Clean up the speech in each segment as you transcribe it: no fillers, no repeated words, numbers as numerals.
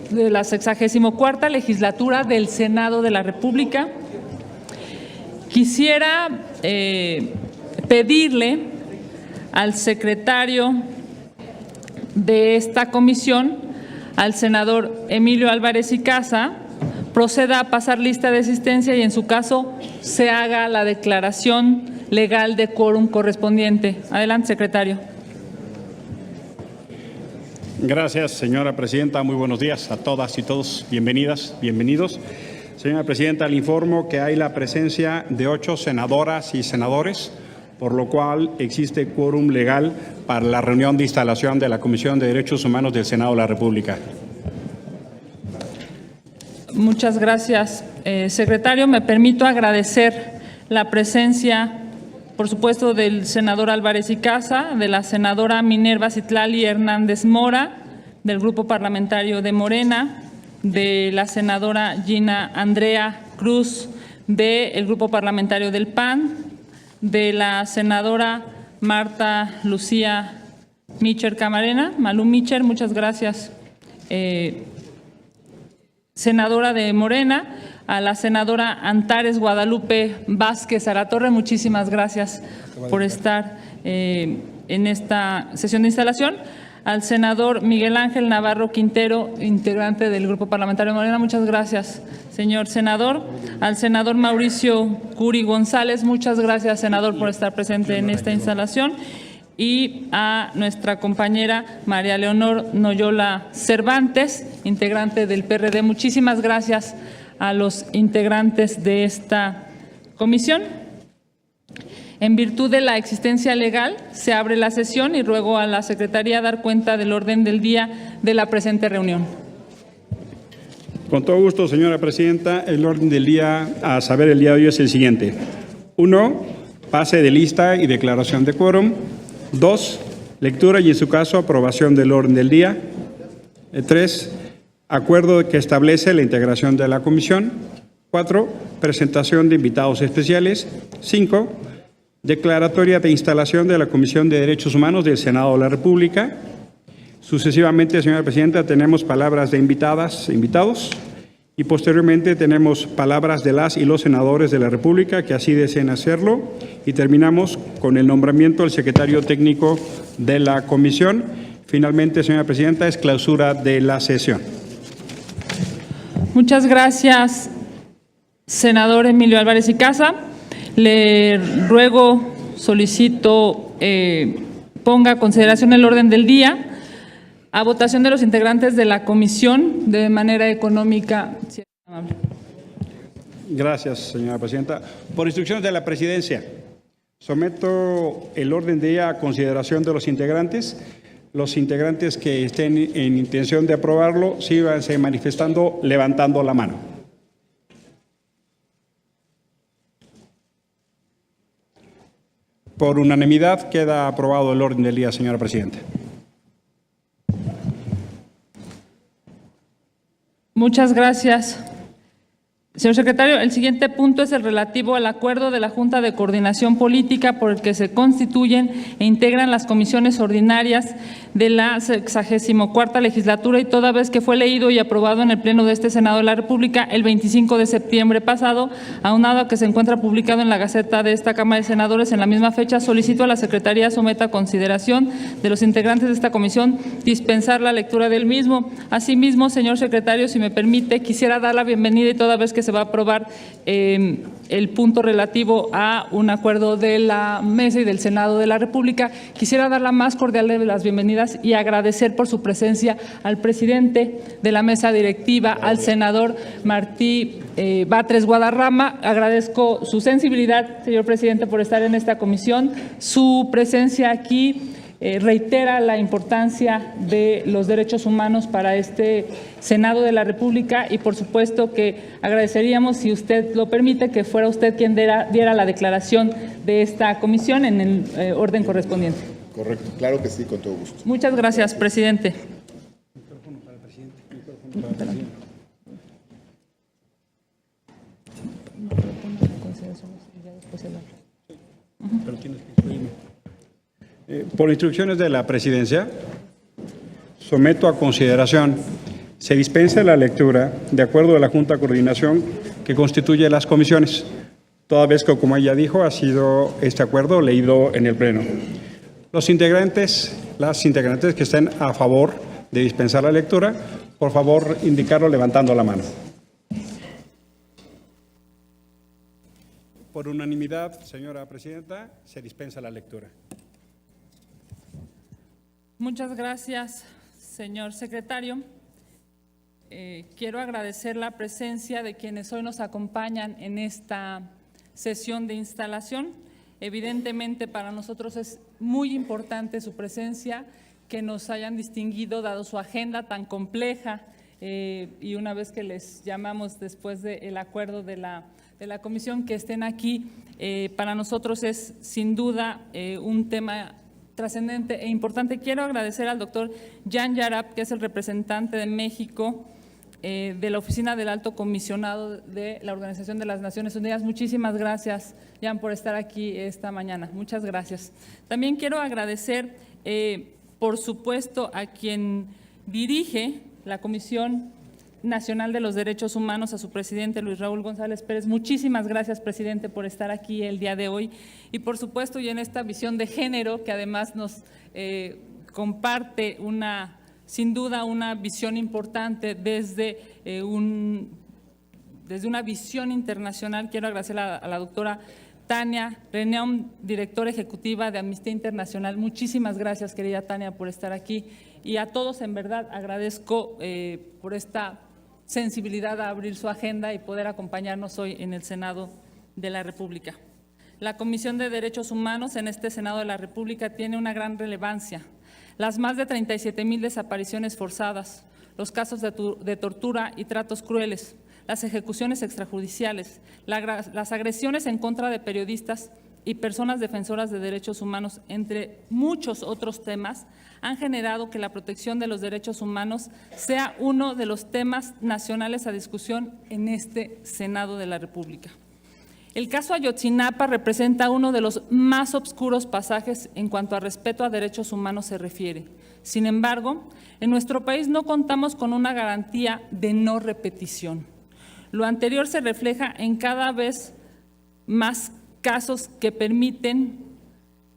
de la 64ª legislatura del Senado de la República. Quisiera pedirle al secretario de esta comisión, al senador Emilio Álvarez y Casa, proceda a pasar lista de asistencia y en su caso se haga la declaración legal de quórum correspondiente. Adelante, secretario. Gracias, señora presidenta. Muy buenos días a todas y todos. Bienvenidas, bienvenidos. Señora presidenta, le informo que hay la presencia de 8 senadoras y senadores, por lo cual existe quórum legal para la reunión de instalación de la Comisión de Derechos Humanos del Senado de la República. Muchas gracias, secretario. Me permito agradecer la presencia, por supuesto, del senador Álvarez y Casa, de la senadora Minerva Citlali Hernández Mora, del Grupo Parlamentario de Morena, de la senadora Gina Andrea Cruz, del Grupo Parlamentario del PAN, de la senadora Marta Lucía Micher Camarena, Malú Micher, muchas gracias, senadora de Morena, a la senadora Antares Guadalupe Vázquez Aratorre, muchísimas gracias por estar en esta sesión de instalación. Al senador Miguel Ángel Navarro Quintero, integrante del Grupo Parlamentario de Morena, muchas gracias, señor senador. Al senador Mauricio Curi González, muchas gracias, senador, por estar presente en esta instalación. Y a nuestra compañera María Leonor Noyola Cervantes, integrante del PRD. Muchísimas gracias a los integrantes de esta comisión. En virtud de la existencia legal, se abre la sesión y ruego a la Secretaría dar cuenta del orden del día de la presente reunión. Con todo gusto, señora presidenta. El orden del día a saber el día de hoy es el siguiente. 1. Pase de lista y declaración de quórum. 2. Lectura y, en su caso, aprobación del orden del día. 3. Acuerdo que establece la integración de la comisión. 4. Presentación de invitados especiales. 5. Declaratoria de instalación de la Comisión de Derechos Humanos del Senado de la República. Sucesivamente, señora presidenta, tenemos palabras de invitadas e invitados y posteriormente tenemos palabras de las y los senadores de la República que así deseen hacerlo y terminamos con el nombramiento del secretario técnico de la comisión. Finalmente, señora presidenta, es clausura de la sesión. Muchas gracias, senador Emilio Álvarez y Casa. Le ruego, solicito, ponga a consideración el orden del día, a votación de los integrantes de la comisión de manera económica. Gracias, señora presidenta. Por instrucciones de la presidencia, someto el orden del día a consideración de los integrantes. Los integrantes que estén en intención de aprobarlo, síganse manifestando levantando la mano. Por unanimidad queda aprobado el orden del día, señora presidenta. Muchas gracias, señor secretario. El siguiente punto es el relativo al acuerdo de la Junta de Coordinación Política por el que se constituyen e integran las comisiones ordinarias de la 64ª legislatura y toda vez que fue leído y aprobado en el Pleno de este Senado de la República el 25 de septiembre pasado, aunado a que se encuentra publicado en la Gaceta de esta Cámara de Senadores en la misma fecha, solicito a la Secretaría someta a consideración de los integrantes de esta comisión dispensar la lectura del mismo. Asimismo, señor secretario, si me permite, quisiera dar la bienvenida y toda vez que se va a aprobar el punto relativo a un acuerdo de la Mesa y del Senado de la República, quisiera dar la más cordial de las bienvenidas y agradecer por su presencia al presidente de la mesa directiva, al senador Martí Batres Guadarrama. Agradezco su sensibilidad, señor presidente, por estar en esta comisión. Su presencia aquí reitera la importancia de los derechos humanos para este Senado de la República y, por supuesto, que agradeceríamos, si usted lo permite, que fuera usted quien diera la declaración de esta comisión en el orden correspondiente. Correcto, claro que sí, con todo gusto. Muchas gracias, presidente. Micrófono para el presidente. Micrófono para el presidente. Pero tienes que expedirme. Por instrucciones de la presidencia, someto a consideración se dispensa la lectura de acuerdo a la Junta de Coordinación que constituye las comisiones, toda vez que, como ella dijo, ha sido este acuerdo leído en el Pleno. Las integrantes que estén a favor de dispensar la lectura, por favor, indicarlo levantando la mano. Por unanimidad, señora presidenta, se dispensa la lectura. Muchas gracias, señor secretario. Quiero agradecer la presencia de quienes hoy nos acompañan en esta sesión de instalación. Evidentemente, para nosotros es muy importante su presencia, que nos hayan distinguido, dado su agenda tan compleja, y una vez que les llamamos después del acuerdo de la comisión, que estén aquí, para nosotros es sin duda un tema trascendente e importante. Quiero agradecer al doctor Jan Yarab, que es el representante de México de la Oficina del Alto Comisionado de la Organización de las Naciones Unidas. Muchísimas gracias, Jan, por estar aquí esta mañana. Muchas gracias. También quiero agradecer, por supuesto, a quien dirige la Comisión Nacional de los Derechos Humanos, a su presidente, Luis Raúl González Pérez. Muchísimas gracias, presidente, por estar aquí el día de hoy. Y, por supuesto, y en esta visión de género, que además nos comparte sin duda una visión importante desde una visión internacional. Quiero agradecer a la doctora Tania Reneum, directora ejecutiva de Amnistía Internacional. Muchísimas gracias, querida Tania, por estar aquí. Y a todos, en verdad, agradezco por esta sensibilidad a abrir su agenda y poder acompañarnos hoy en el Senado de la República. La Comisión de Derechos Humanos en este Senado de la República tiene una gran relevancia. Las más de 37,000 desapariciones forzadas, los casos de tortura y tratos crueles, las ejecuciones extrajudiciales, las agresiones en contra de periodistas y personas defensoras de derechos humanos, entre muchos otros temas, han generado que la protección de los derechos humanos sea uno de los temas nacionales a discusión en este Senado de la República. El caso Ayotzinapa representa uno de los más oscuros pasajes en cuanto a respeto a derechos humanos se refiere. Sin embargo, en nuestro país no contamos con una garantía de no repetición. Lo anterior se refleja en cada vez más casos que permiten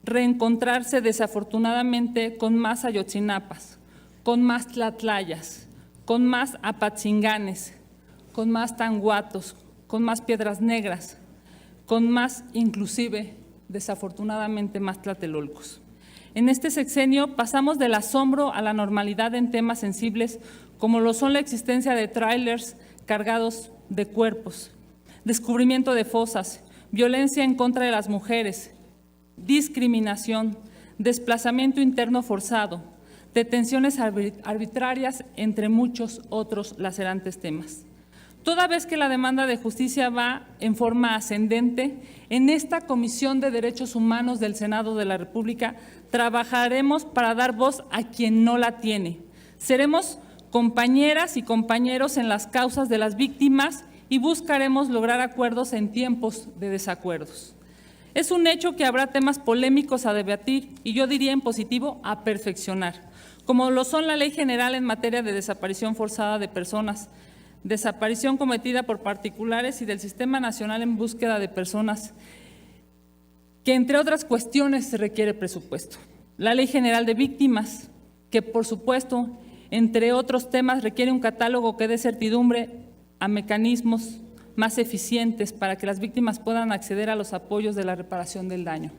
reencontrarse desafortunadamente con más Ayotzinapas, con más Tlatlayas, con más Apatzinganes, con más Tanguatos, con más Piedras Negras, con más, inclusive, desafortunadamente, más Tlatelolcos. En este sexenio pasamos del asombro a la normalidad en temas sensibles como lo son la existencia de tráilers cargados de cuerpos, descubrimiento de fosas, violencia en contra de las mujeres, discriminación, desplazamiento interno forzado, detenciones arbitrarias, entre muchos otros lacerantes temas. Toda vez que la demanda de justicia va en forma ascendente, en esta Comisión de Derechos Humanos del Senado de la República trabajaremos para dar voz a quien no la tiene. Seremos compañeras y compañeros en las causas de las víctimas y buscaremos lograr acuerdos en tiempos de desacuerdos. Es un hecho que habrá temas polémicos a debatir y yo diría en positivo a perfeccionar, como lo son la Ley General en materia de desaparición forzada de personas, desaparición cometida por particulares y del Sistema Nacional en Búsqueda de Personas, que entre otras cuestiones se requiere presupuesto. La Ley General de Víctimas, que por supuesto, entre otros temas, requiere un catálogo que dé certidumbre a mecanismos más eficientes para que las víctimas puedan acceder a los apoyos de la reparación del daño.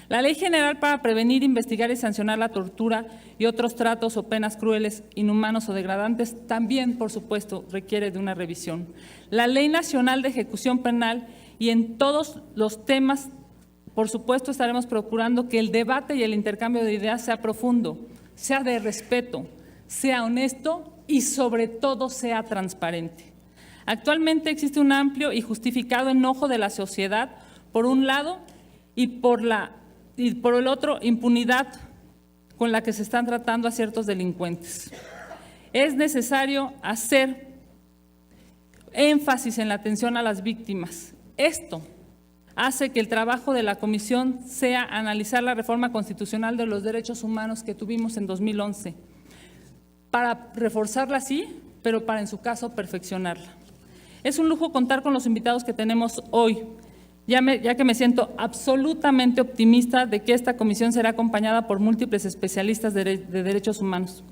La Ley General para prevenir, investigar y sancionar la tortura y otros tratos o penas crueles, inhumanos o degradantes también, por supuesto, requiere de una revisión. La Ley Nacional de Ejecución Penal y en todos los temas, por supuesto, estaremos procurando que el debate y el intercambio de ideas sea profundo, sea de respeto, sea honesto y sobre todo sea transparente. Actualmente existe un amplio y justificado enojo de la sociedad, por un lado, y por el otro, impunidad con la que se están tratando a ciertos delincuentes. Es necesario hacer énfasis en la atención a las víctimas. Esto hace que el trabajo de la comisión sea analizar la reforma constitucional de los derechos humanos que tuvimos en 2011, para reforzarla así pero para en su caso perfeccionarla. Es un lujo contar con los invitados que tenemos hoy, ya que me siento absolutamente optimista de que esta comisión será acompañada por múltiples especialistas de derechos humanos.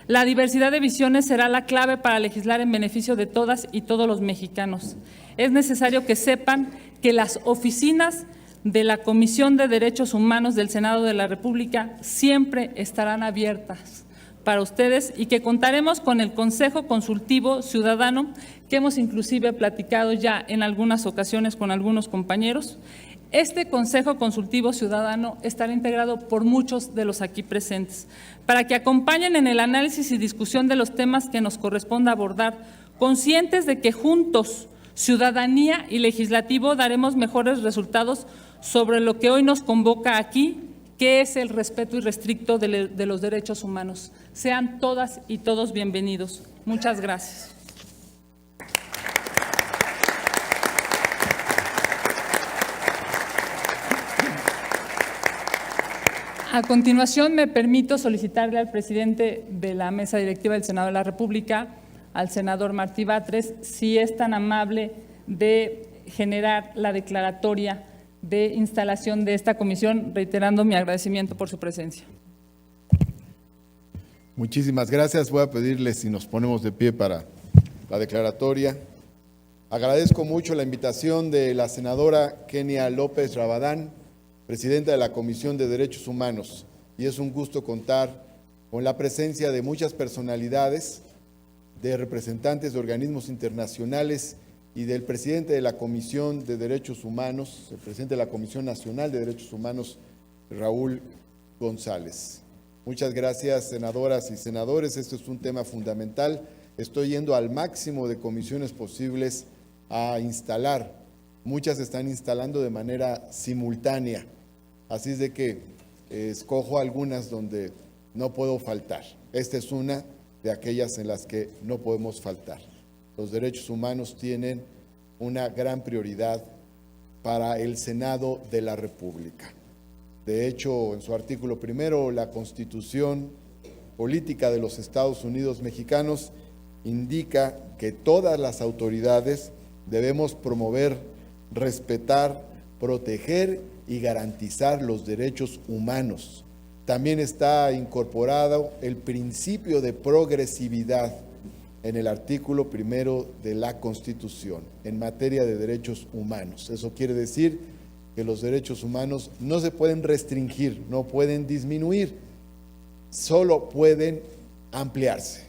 La diversidad de visiones será la clave para legislar en beneficio de todas y todos los mexicanos. Es necesario que sepan que las oficinas de la Comisión de Derechos Humanos del Senado de la República siempre estarán abiertas para ustedes y que contaremos con el Consejo Consultivo Ciudadano, que hemos inclusive platicado ya en algunas ocasiones con algunos compañeros. Este Consejo Consultivo Ciudadano estará integrado por muchos de los aquí presentes, para que acompañen en el análisis y discusión de los temas que nos corresponda abordar, conscientes de que juntos, ciudadanía y legislativo, daremos mejores resultados sobre lo que hoy nos convoca aquí, que es el respeto irrestricto de los derechos humanos. Sean todas y todos bienvenidos. Muchas gracias. A continuación, me permito solicitarle al presidente de la mesa directiva del Senado de la República, al senador Martí Batres, si es tan amable de generar la declaratoria de instalación de esta comisión, reiterando mi agradecimiento por su presencia. Muchísimas gracias. Voy a pedirles si nos ponemos de pie para la declaratoria. Agradezco mucho la invitación de la senadora Kenia López Rabadán, presidenta de la Comisión de Derechos Humanos, y es un gusto contar con la presencia de muchas personalidades, de representantes de organismos internacionales y del presidente de la Comisión de Derechos Humanos, el presidente de la Comisión Nacional de Derechos Humanos, Raúl González. Muchas gracias, senadoras y senadores. Este es un tema fundamental. Estoy yendo al máximo de comisiones posibles a instalar. Muchas se están instalando de manera simultánea. Así es de que escojo algunas donde no puedo faltar. Esta es una de aquellas en las que no podemos faltar. Los derechos humanos tienen una gran prioridad para el Senado de la República. De hecho, en su artículo primero, la Constitución Política de los Estados Unidos Mexicanos indica que todas las autoridades debemos promover, respetar, proteger y garantizar los derechos humanos. También está incorporado el principio de progresividad en el artículo primero de la Constitución en materia de derechos humanos. Eso quiere decir que los derechos humanos no se pueden restringir, no pueden disminuir, solo pueden ampliarse,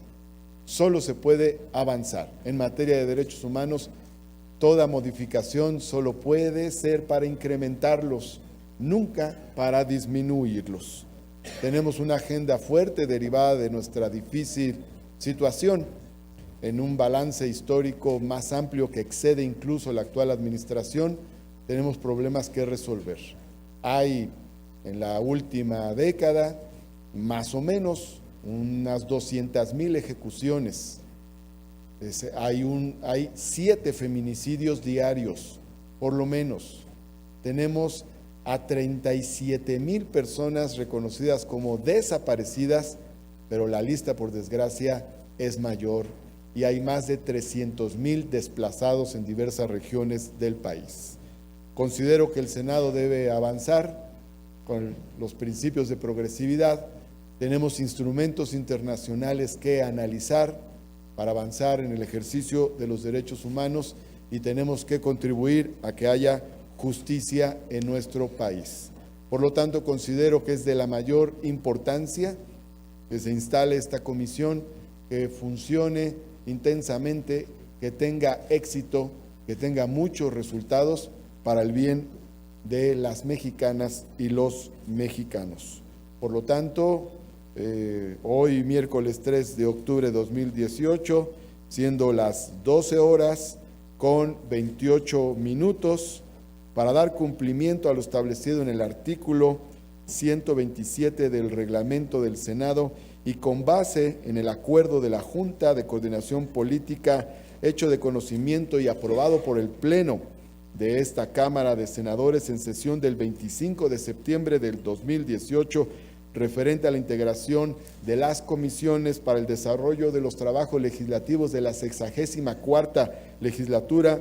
solo se puede avanzar. En materia de derechos humanos, toda modificación solo puede ser para incrementarlos, nunca para disminuirlos. Tenemos una agenda fuerte derivada de nuestra difícil situación, en un balance histórico más amplio que excede incluso la actual administración. Tenemos problemas que resolver. Hay en la última década más o menos unas 200,000 ejecuciones. Hay 7 feminicidios diarios, por lo menos. Tenemos a 37,000 personas reconocidas como desaparecidas, pero la lista, por desgracia, es mayor y hay más de 300,000 desplazados en diversas regiones del país. Considero que el Senado debe avanzar con los principios de progresividad. Tenemos instrumentos internacionales que analizar para avanzar en el ejercicio de los derechos humanos y tenemos que contribuir a que haya justicia en nuestro país. Por lo tanto, considero que es de la mayor importancia que se instale esta comisión, que funcione intensamente, que tenga éxito, que tenga muchos resultados para el bien de las mexicanas y los mexicanos. Por lo tanto, hoy miércoles 3 de octubre de 2018, siendo las 12 horas con 28 minutos, para dar cumplimiento a lo establecido en el artículo 127 del reglamento del Senado y con base en el acuerdo de la Junta de Coordinación Política hecho de conocimiento y aprobado por el Pleno de esta Cámara de Senadores en sesión del 25 de septiembre del 2018, referente a la integración de las comisiones para el desarrollo de los trabajos legislativos de la 64ª legislatura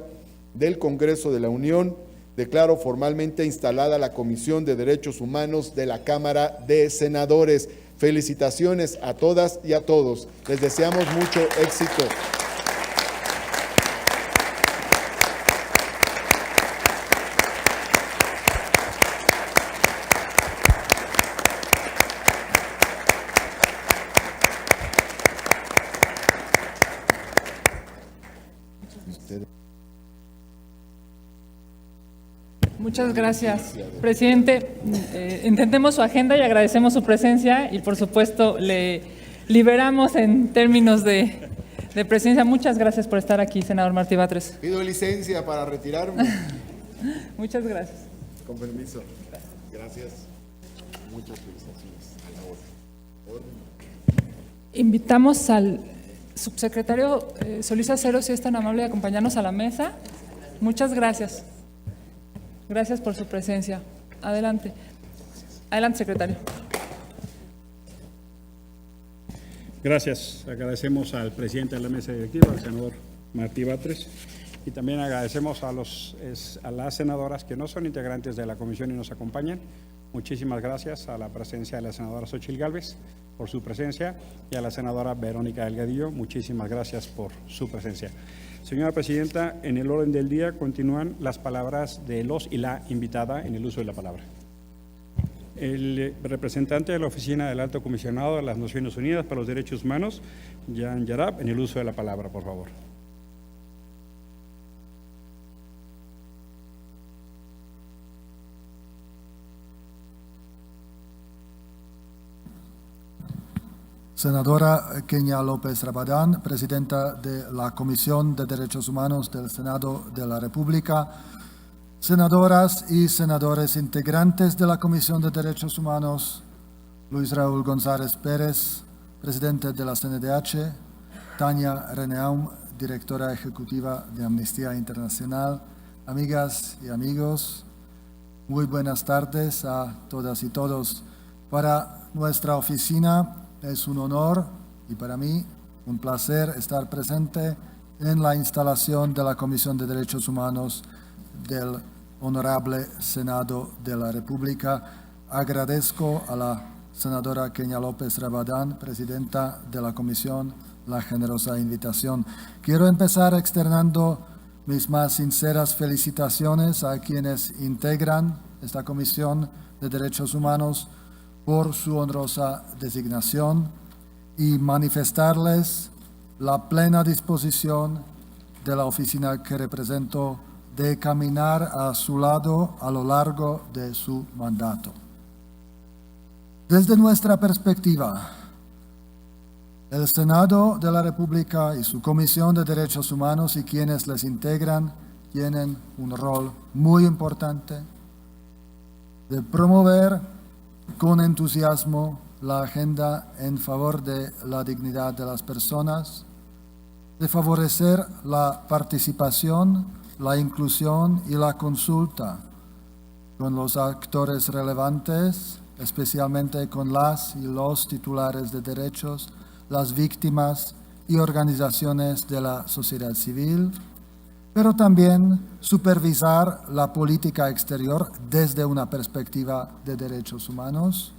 del Congreso de la Unión, declaro formalmente instalada la Comisión de Derechos Humanos de la Cámara de Senadores. Felicitaciones a todas y a todos. Les deseamos mucho éxito. Muchas gracias, presidente. Entendemos su agenda y agradecemos su presencia y, por supuesto, le liberamos en términos de presencia. Muchas gracias por estar aquí, senador Martí Batres. Pido licencia para retirarme. Muchas gracias. Con permiso. Gracias. Muchas felicitaciones a la orden. Invitamos al subsecretario Solís Acero, si es tan amable, de acompañarnos a la mesa. Muchas gracias. Gracias por su presencia. Adelante. Adelante, secretario. Gracias. Agradecemos al presidente de la mesa directiva, al senador Martí Batres, y también agradecemos a las senadoras que no son integrantes de la comisión y nos acompañan. Muchísimas gracias a la presencia de la senadora Xochitl Gálvez por su presencia y a la senadora Verónica Delgadillo. Muchísimas gracias por su presencia. Señora presidenta, en el orden del día continúan las palabras de los y la invitada en el uso de la palabra. El representante de la Oficina del Alto Comisionado de las Naciones Unidas para los Derechos Humanos, Jan Yarab, en el uso de la palabra, por favor. Senadora Kenia López Rabadán, presidenta de la Comisión de Derechos Humanos del Senado de la República, senadoras y senadores integrantes de la Comisión de Derechos Humanos, Luis Raúl González Pérez, presidente de la CNDH, Tania Reneaum, directora ejecutiva de Amnistía Internacional, amigas y amigos, muy buenas tardes a todas y todos. Para nuestra oficina es un honor y para mí un placer estar presente en la instalación de la Comisión de Derechos Humanos del Honorable Senado de la República. Agradezco a la senadora Kenia López Rabadán, presidenta de la Comisión, la generosa invitación. Quiero empezar externando mis más sinceras felicitaciones a quienes integran esta Comisión de Derechos Humanos por su honrosa designación y manifestarles la plena disposición de la oficina que represento de caminar a su lado a lo largo de su mandato. Desde nuestra perspectiva, el Senado de la República y su Comisión de Derechos Humanos y quienes les integran tienen un rol muy importante de promover con entusiasmo la agenda en favor de la dignidad de las personas, de favorecer la participación, la inclusión y la consulta con los actores relevantes, especialmente con las y los titulares de derechos, las víctimas y organizaciones de la sociedad civil, pero también supervisar la política exterior desde una perspectiva de derechos humanos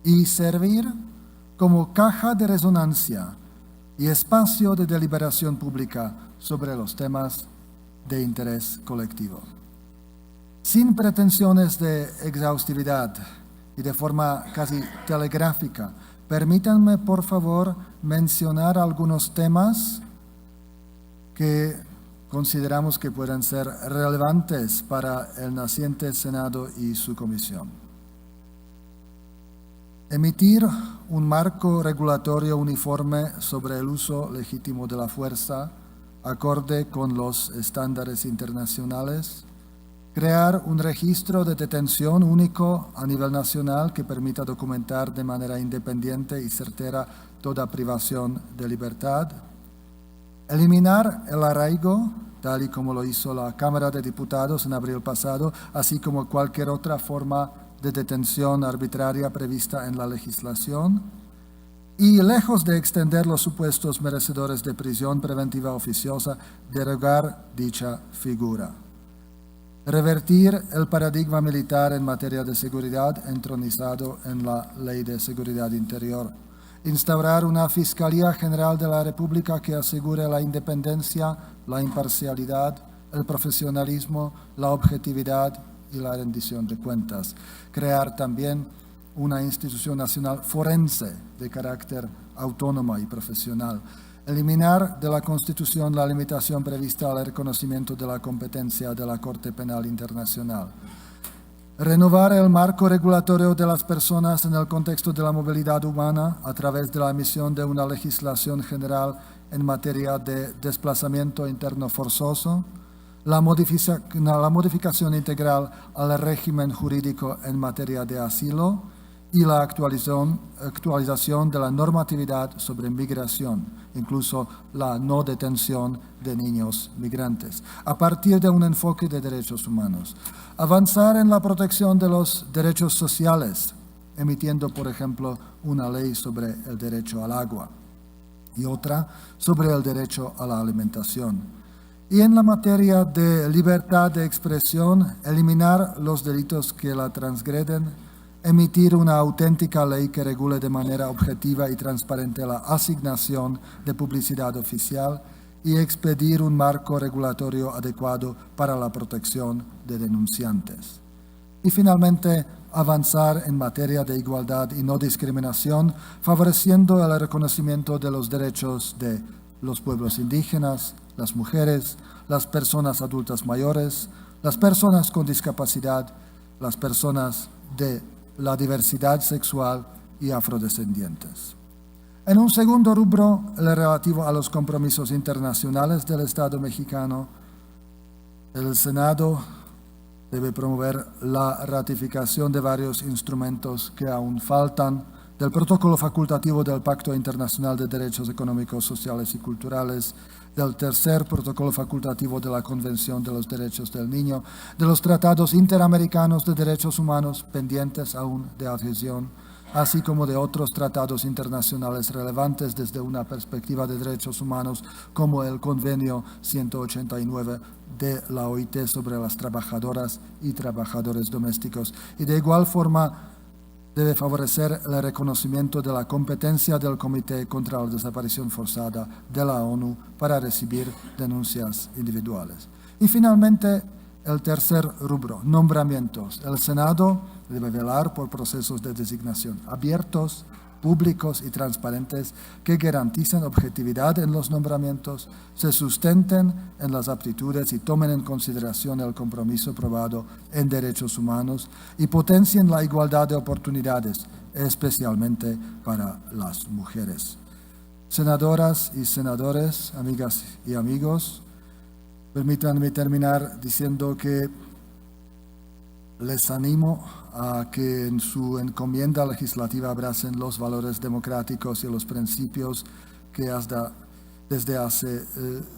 y servir como caja de resonancia y espacio de deliberación pública sobre los temas de interés colectivo. Sin pretensiones de exhaustividad y de forma casi telegráfica, permítanme por favor mencionar algunos temas que consideramos que puedan ser relevantes para el naciente Senado y su comisión. Emitir un marco regulatorio uniforme sobre el uso legítimo de la fuerza, acorde con los estándares internacionales. Crear un registro de detención único a nivel nacional que permita documentar de manera independiente y certera toda privación de libertad. Eliminar el arraigo, tal y como lo hizo la Cámara de Diputados en abril pasado, así como cualquier otra forma de detención arbitraria prevista en la legislación y, lejos de extender los supuestos merecedores de prisión preventiva oficiosa, derogar dicha figura. Revertir el paradigma militar en materia de seguridad entronizado en la Ley de Seguridad Interior. Instaurar una Fiscalía General de la República que asegure la independencia, la imparcialidad, el profesionalismo, la objetividad y la rendición de cuentas. Crear también una institución nacional forense de carácter autónoma y profesional. Eliminar de la Constitución la limitación prevista al reconocimiento de la competencia de la Corte Penal Internacional. Renovar el marco regulatorio de las personas en el contexto de la movilidad humana a través de la emisión de una legislación general en materia de desplazamiento interno forzoso, la modificación integral al régimen jurídico en materia de asilo y la actualización de la normatividad sobre migración, incluso la no detención de niños migrantes, a partir de un enfoque de derechos humanos. Avanzar en la protección de los derechos sociales, emitiendo, por ejemplo, una ley sobre el derecho al agua y otra sobre el derecho a la alimentación. Y en la materia de libertad de expresión, eliminar los delitos que la transgreden, emitir una auténtica ley que regule de manera objetiva y transparente la asignación de publicidad oficial y expedir un marco regulatorio adecuado para la protección de denunciantes. Y finalmente, avanzar en materia de igualdad y no discriminación, favoreciendo el reconocimiento de los derechos de los pueblos indígenas, las mujeres, las personas adultas mayores, las personas con discapacidad, las personas de la diversidad sexual y afrodescendientes. En un segundo rubro, el relativo a los compromisos internacionales del Estado mexicano, el Senado debe promover la ratificación de varios instrumentos que aún faltan, del protocolo facultativo del Pacto Internacional de Derechos Económicos, Sociales y Culturales, del tercer protocolo facultativo de la Convención de los Derechos del Niño, de los tratados interamericanos de derechos humanos pendientes aún de adhesión, así como de otros tratados internacionales relevantes desde una perspectiva de derechos humanos, como el Convenio 189 de la OIT sobre las trabajadoras y trabajadores domésticos. Y de igual forma, debe favorecer el reconocimiento de la competencia del Comité contra la Desaparición Forzada de la ONU para recibir denuncias individuales. Y finalmente, el tercer rubro, nombramientos. El Senado debe velar por procesos de designación abiertos, públicos y transparentes que garanticen objetividad en los nombramientos, se sustenten en las aptitudes y tomen en consideración el compromiso probado en derechos humanos y potencien la igualdad de oportunidades, especialmente para las mujeres. Senadoras y senadores, amigas y amigos, permítanme terminar diciendo que les animo a que en su encomienda legislativa abracen los valores democráticos y los principios que desde hace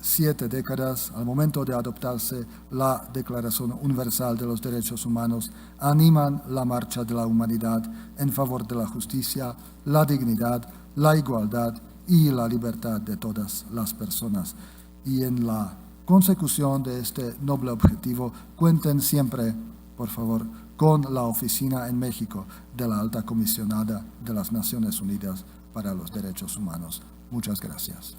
7 décadas, al momento de adoptarse la Declaración Universal de los Derechos Humanos, animan la marcha de la humanidad en favor de la justicia, la dignidad, la igualdad y la libertad de todas las personas. Y en la consecución de este noble objetivo, cuenten siempre, por favor, con la oficina en México de la Alta Comisionada de las Naciones Unidas para los Derechos Humanos. Muchas gracias.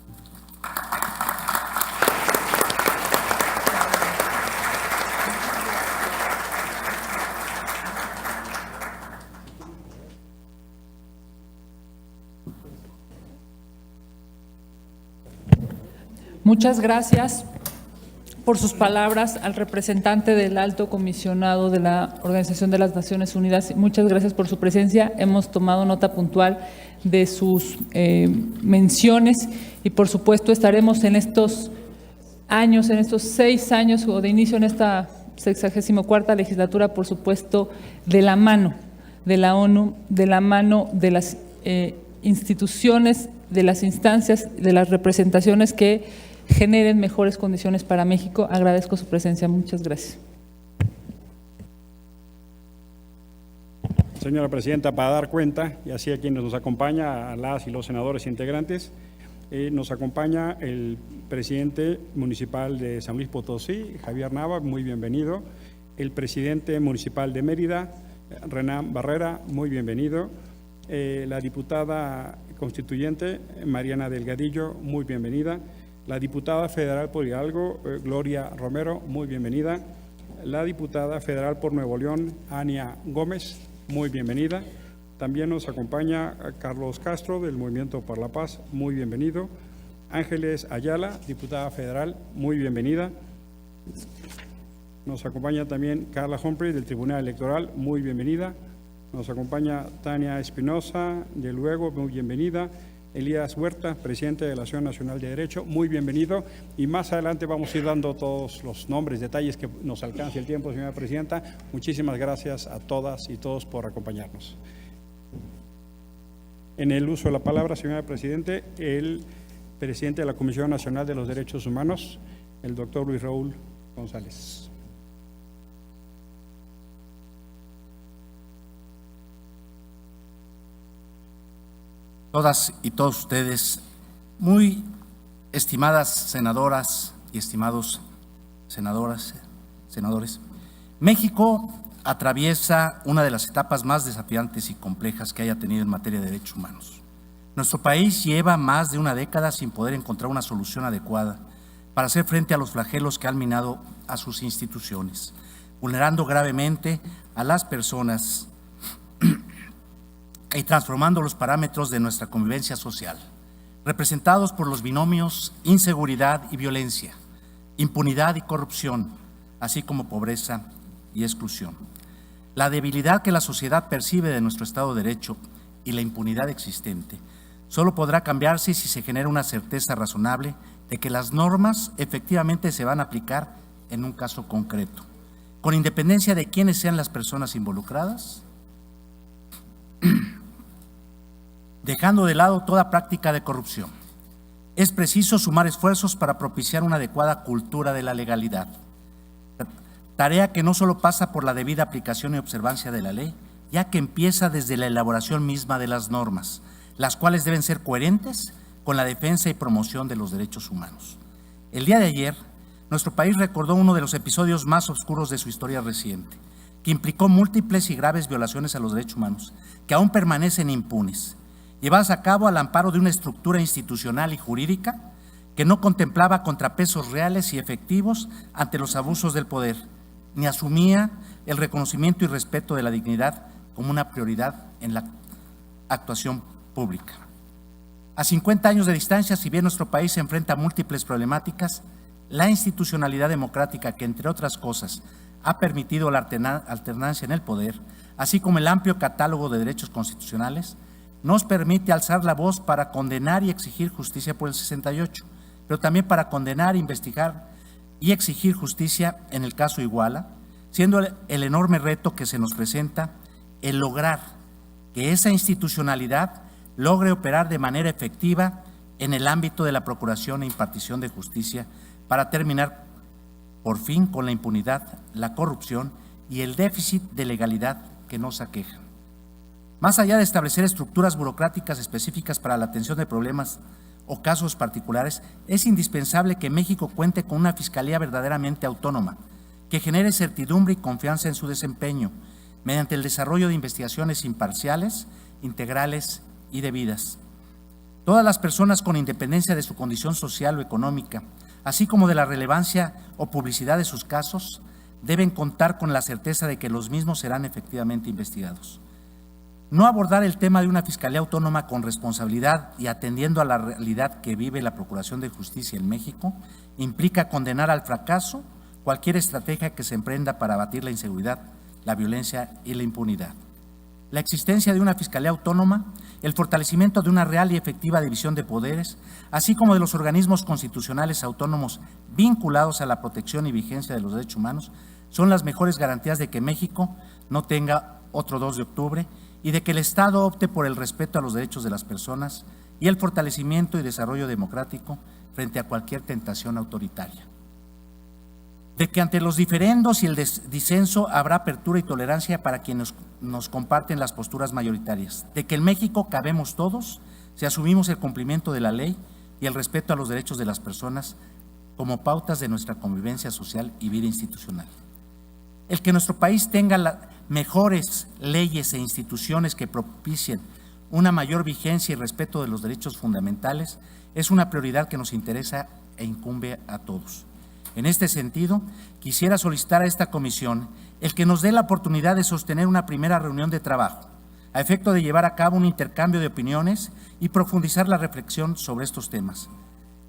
Muchas gracias por sus palabras al representante del Alto Comisionado de la Organización de las Naciones Unidas. Muchas gracias por su presencia. Hemos tomado nota puntual de sus menciones y, por supuesto, estaremos en estos años, en estos 6 años o de inicio en esta 64ª legislatura, por supuesto, de la mano de la ONU, de la mano de las instituciones, de las instancias, de las representaciones que generen mejores condiciones para México. Agradezco su presencia. Muchas gracias. señora presidenta, para dar cuenta, y así a quienes nos acompaña, a las y los senadores integrantes, nos acompaña el presidente municipal de San Luis Potosí, Javier Nava, muy bienvenido. El presidente municipal de Mérida, Renán Barrera, muy bienvenido. La diputada constituyente, Mariana Delgadillo, muy bienvenida. La diputada federal por Hidalgo, Gloria Romero, muy bienvenida. La diputada federal por Nuevo León, Ania Gómez, muy bienvenida. También nos acompaña Carlos Castro, del Movimiento por la Paz, muy bienvenido. Ángeles Ayala, diputada federal, muy bienvenida. Nos acompaña también Carla Humphrey, del Tribunal Electoral, muy bienvenida. Nos acompaña Tania Espinosa, de Luego, muy bienvenida. Elías Huerta, presidente de la Asociación Nacional de Derecho, muy bienvenido. Y más adelante vamos a ir dando todos los nombres, detalles que nos alcance el tiempo, señora presidenta. Muchísimas gracias a todas y todos por acompañarnos. En el uso de la palabra, señora presidente, el presidente de la Comisión Nacional de los Derechos Humanos, el doctor Luis Raúl González. Todas y todos ustedes, muy estimadas senadoras y estimados senadores, México atraviesa una de las etapas más desafiantes y complejas que haya tenido en materia de derechos humanos. Nuestro país lleva más de una década sin poder encontrar una solución adecuada para hacer frente a los flagelos que han minado a sus instituciones, vulnerando gravemente a las personas y transformando los parámetros de nuestra convivencia social, representados por los binomios inseguridad y violencia, impunidad y corrupción, así como pobreza y exclusión. La debilidad que la sociedad percibe de nuestro Estado de Derecho y la impunidad existente solo podrá cambiarse si se genera una certeza razonable de que las normas efectivamente se van a aplicar en un caso concreto, con independencia de quiénes sean las personas involucradas, dejando de lado toda práctica de corrupción. Es preciso sumar esfuerzos para propiciar una adecuada cultura de la legalidad, tarea que no solo pasa por la debida aplicación y observancia de la ley, ya que empieza desde la elaboración misma de las normas, las cuales deben ser coherentes con la defensa y promoción de los derechos humanos. El día de ayer, nuestro país recordó uno de los episodios más oscuros de su historia reciente, que implicó múltiples y graves violaciones a los derechos humanos, que aún permanecen impunes, llevadas a cabo al amparo de una estructura institucional y jurídica que no contemplaba contrapesos reales y efectivos ante los abusos del poder, ni asumía el reconocimiento y respeto de la dignidad como una prioridad en la actuación pública. A 50 años de distancia, si bien nuestro país se enfrenta a múltiples problemáticas, la institucionalidad democrática que, entre otras cosas, ha permitido la alternancia en el poder, así como el amplio catálogo de derechos constitucionales, nos permite alzar la voz para condenar y exigir justicia por el 68, pero también para condenar, investigar y exigir justicia en el caso Iguala, siendo el enorme reto que se nos presenta el lograr que esa institucionalidad logre operar de manera efectiva en el ámbito de la procuración e impartición de justicia para terminar por fin con la impunidad, la corrupción y el déficit de legalidad que nos aqueja. Más allá de establecer estructuras burocráticas específicas para la atención de problemas o casos particulares, es indispensable que México cuente con una fiscalía verdaderamente autónoma, que genere certidumbre y confianza en su desempeño, mediante el desarrollo de investigaciones imparciales, integrales y debidas. Todas las personas, con independencia de su condición social o económica, así como de la relevancia o publicidad de sus casos, deben contar con la certeza de que los mismos serán efectivamente investigados. No abordar el tema de una fiscalía autónoma con responsabilidad y atendiendo a la realidad que vive la Procuración de Justicia en México implica condenar al fracaso cualquier estrategia que se emprenda para abatir la inseguridad, la violencia y la impunidad. La existencia de una fiscalía autónoma, el fortalecimiento de una real y efectiva división de poderes, así como de los organismos constitucionales autónomos vinculados a la protección y vigencia de los derechos humanos, son las mejores garantías de que México no tenga otro 2 de octubre y de que el Estado opte por el respeto a los derechos de las personas y el fortalecimiento y desarrollo democrático frente a cualquier tentación autoritaria. de que ante los diferendos y el disenso habrá apertura y tolerancia para quienes nos comparten las posturas mayoritarias, de que en México cabemos todos si asumimos el cumplimiento de la ley y el respeto a los derechos de las personas como pautas de nuestra convivencia social y vida institucional. El que nuestro país tenga las mejores leyes e instituciones que propicien una mayor vigencia y respeto de los derechos fundamentales es una prioridad que nos interesa e incumbe a todos. En este sentido, quisiera solicitar a esta comisión el que nos dé la oportunidad de sostener una primera reunión de trabajo, a efecto de llevar a cabo un intercambio de opiniones y profundizar la reflexión sobre estos temas.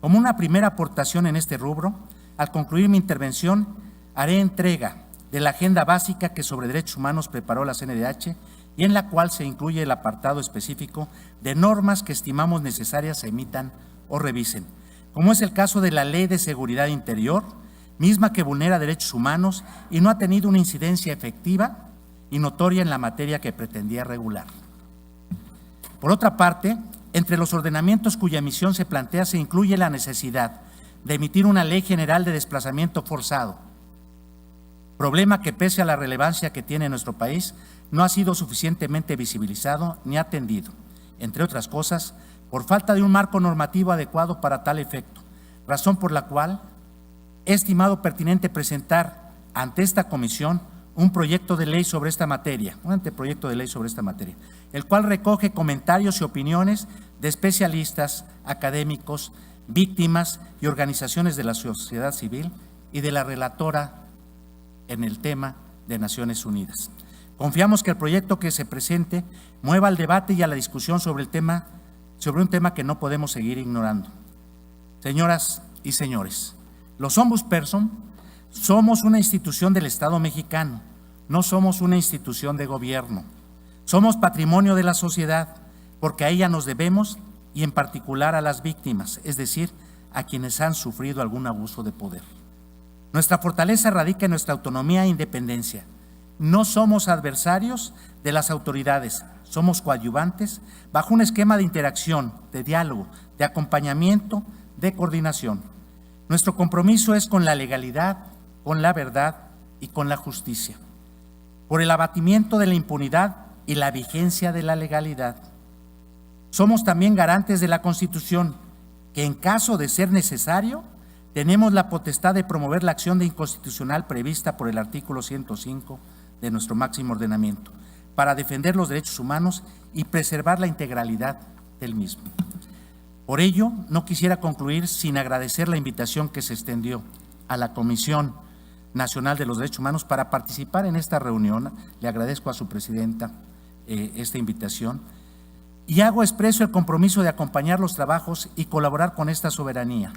Como una primera aportación en este rubro, al concluir mi intervención, haré entrega de la agenda básica que sobre derechos humanos preparó la CNDH y en la cual se incluye el apartado específico de normas que estimamos necesarias se emitan o revisen, como es el caso de la Ley de Seguridad Interior, misma que vulnera derechos humanos y no ha tenido una incidencia efectiva y notoria en la materia que pretendía regular. Por otra parte, entre los ordenamientos cuya emisión se plantea se incluye la necesidad de emitir una ley general de desplazamiento forzado, problema que pese a la relevancia que tiene en nuestro país, no ha sido suficientemente visibilizado ni atendido, entre otras cosas, por falta de un marco normativo adecuado para tal efecto, razón por la cual he estimado pertinente presentar ante esta comisión un proyecto de ley sobre esta materia, un anteproyecto de ley sobre esta materia, el cual recoge comentarios y opiniones de especialistas, académicos, víctimas y organizaciones de la sociedad civil y de la relatora en el tema de Naciones Unidas. Confiamos que el proyecto que se presente mueva al debate y a la discusión sobre un tema que no podemos seguir ignorando. Señoras y señores, los ombudsperson somos una institución del Estado mexicano, no somos una institución de gobierno. Somos patrimonio de la sociedad, porque a ella nos debemos y en particular a las víctimas, es decir, a quienes han sufrido algún abuso de poder. Nuestra fortaleza radica en nuestra autonomía e independencia. No somos adversarios de las autoridades, somos coadyuvantes bajo un esquema de interacción, de diálogo, de acompañamiento, de coordinación. Nuestro compromiso es con la legalidad, con la verdad y con la justicia, por el abatimiento de la impunidad y la vigencia de la legalidad. Somos también garantes de la Constitución, que en caso de ser necesario, tenemos la potestad de promover la acción de inconstitucional prevista por el artículo 105 de nuestro máximo ordenamiento, para defender los derechos humanos y preservar la integralidad del mismo. Por ello, no quisiera concluir sin agradecer la invitación que se extendió a la Comisión Nacional de los Derechos Humanos para participar en esta reunión. Le agradezco a su presidenta esta invitación y hago expreso el compromiso de acompañar los trabajos y colaborar con esta soberanía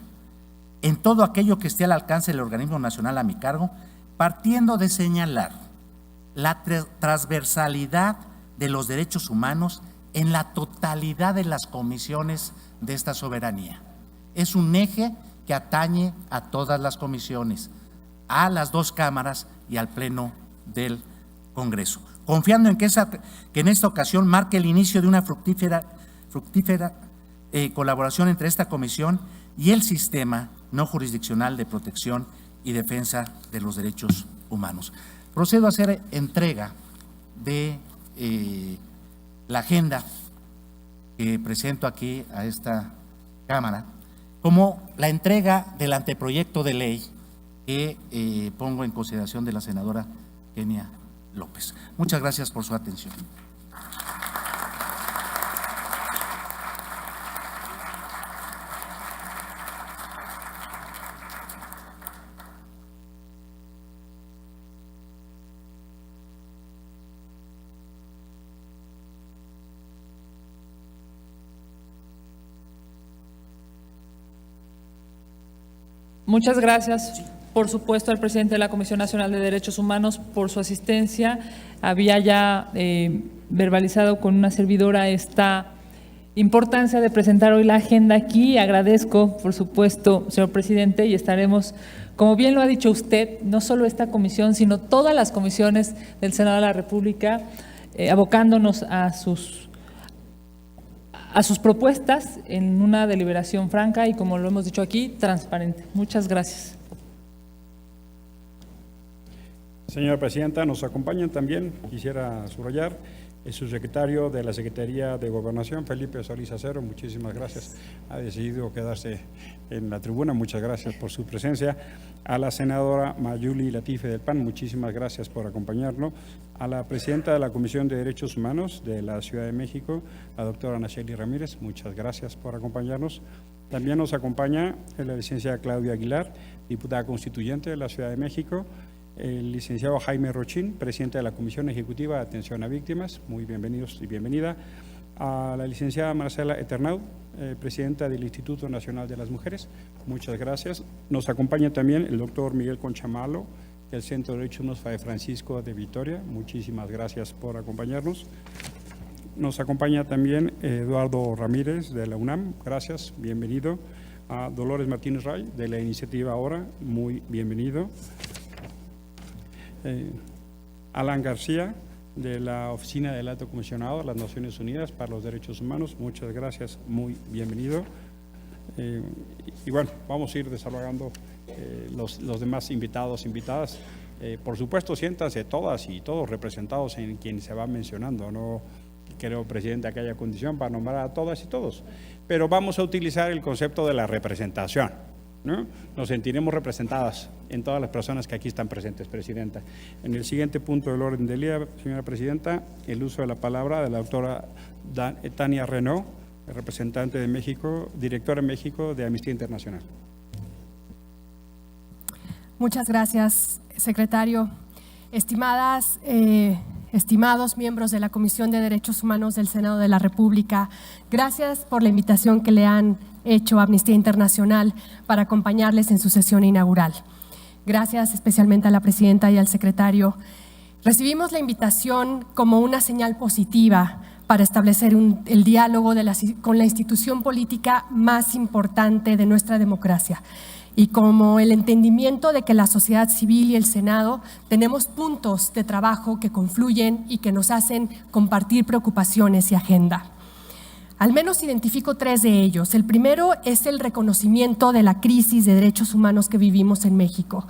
en todo aquello que esté al alcance del organismo nacional a mi cargo, partiendo de señalar la transversalidad de los derechos humanos en la totalidad de las comisiones de esta soberanía. Es un eje que atañe a todas las comisiones, a las dos cámaras y al Pleno del Congreso, confiando en que en esta ocasión marque el inicio de una fructífera colaboración entre esta comisión y el sistema no jurisdiccional de protección y defensa de los derechos humanos. Procedo a hacer entrega de la agenda que presento aquí a esta Cámara, como la entrega del anteproyecto de ley que pongo en consideración de la senadora Kenia López. Muchas gracias por su atención. Muchas gracias, por supuesto, al presidente de la Comisión Nacional de Derechos Humanos por su asistencia. Había ya verbalizado con una servidora esta importancia de presentar hoy la agenda aquí. Agradezco, por supuesto, señor presidente, y estaremos, como bien lo ha dicho usted, no solo esta comisión, sino todas las comisiones del Senado de la República, abocándonos a sus propuestas en una deliberación franca y, como lo hemos dicho aquí, transparente. Muchas gracias. Señora Presidenta, nos acompañan también, quisiera subrayar, el subsecretario de la Secretaría de Gobernación, Felipe Solís Acero, muchísimas gracias. Ha decidido quedarse en la tribuna, muchas gracias por su presencia. A la senadora Mayuli Latife del PAN, muchísimas gracias por acompañarnos. A la presidenta de la Comisión de Derechos Humanos de la Ciudad de México, la doctora Nacheli Ramírez, muchas gracias por acompañarnos. También nos acompaña la licenciada Claudia Aguilar, diputada constituyente de la Ciudad de México, el licenciado Jaime Rochín, presidente de la Comisión Ejecutiva de Atención a Víctimas, muy bienvenidos y bienvenida. A la licenciada Marcela Eternau, presidenta del Instituto Nacional de las Mujeres, muchas gracias. Nos acompaña también el doctor Miguel Conchamalo, del Centro de Derechos Humanos Fray Francisco de Vitoria, muchísimas gracias por acompañarnos. Nos acompaña también Eduardo Ramírez de la UNAM, gracias, bienvenido. A Dolores Martínez Ray de la Iniciativa Ahora, muy bienvenido. Alan García, de la Oficina del Alto Comisionado de las Naciones Unidas para los Derechos Humanos, muchas gracias, muy bienvenido. Y bueno, vamos a ir desarrollando los demás invitados, invitadas. Por supuesto, siéntanse todas y todos representados en quien se va mencionando, no creo, presidente, que haya condición para nombrar a todas y todos, pero vamos a utilizar el concepto de la representación, ¿no? Nos sentiremos representadas en todas las personas que aquí están presentes, Presidenta. En el siguiente punto del orden del día, señora Presidenta, el uso de la palabra de la doctora Tania Renaud, representante de México, directora en México de Amnistía Internacional. Muchas gracias, secretario. Estimados miembros de la Comisión de Derechos Humanos del Senado de la República, gracias por la invitación que le han hecho a Amnistía Internacional para acompañarles en su sesión inaugural. Gracias especialmente a la presidenta y al secretario. Recibimos la invitación como una señal positiva para establecer el diálogo con la institución política más importante de nuestra democracia y como el entendimiento de que la sociedad civil y el Senado tenemos puntos de trabajo que confluyen y que nos hacen compartir preocupaciones y agenda. Al menos identifico 3 de ellos. El primero es el reconocimiento de la crisis de derechos humanos que vivimos en México.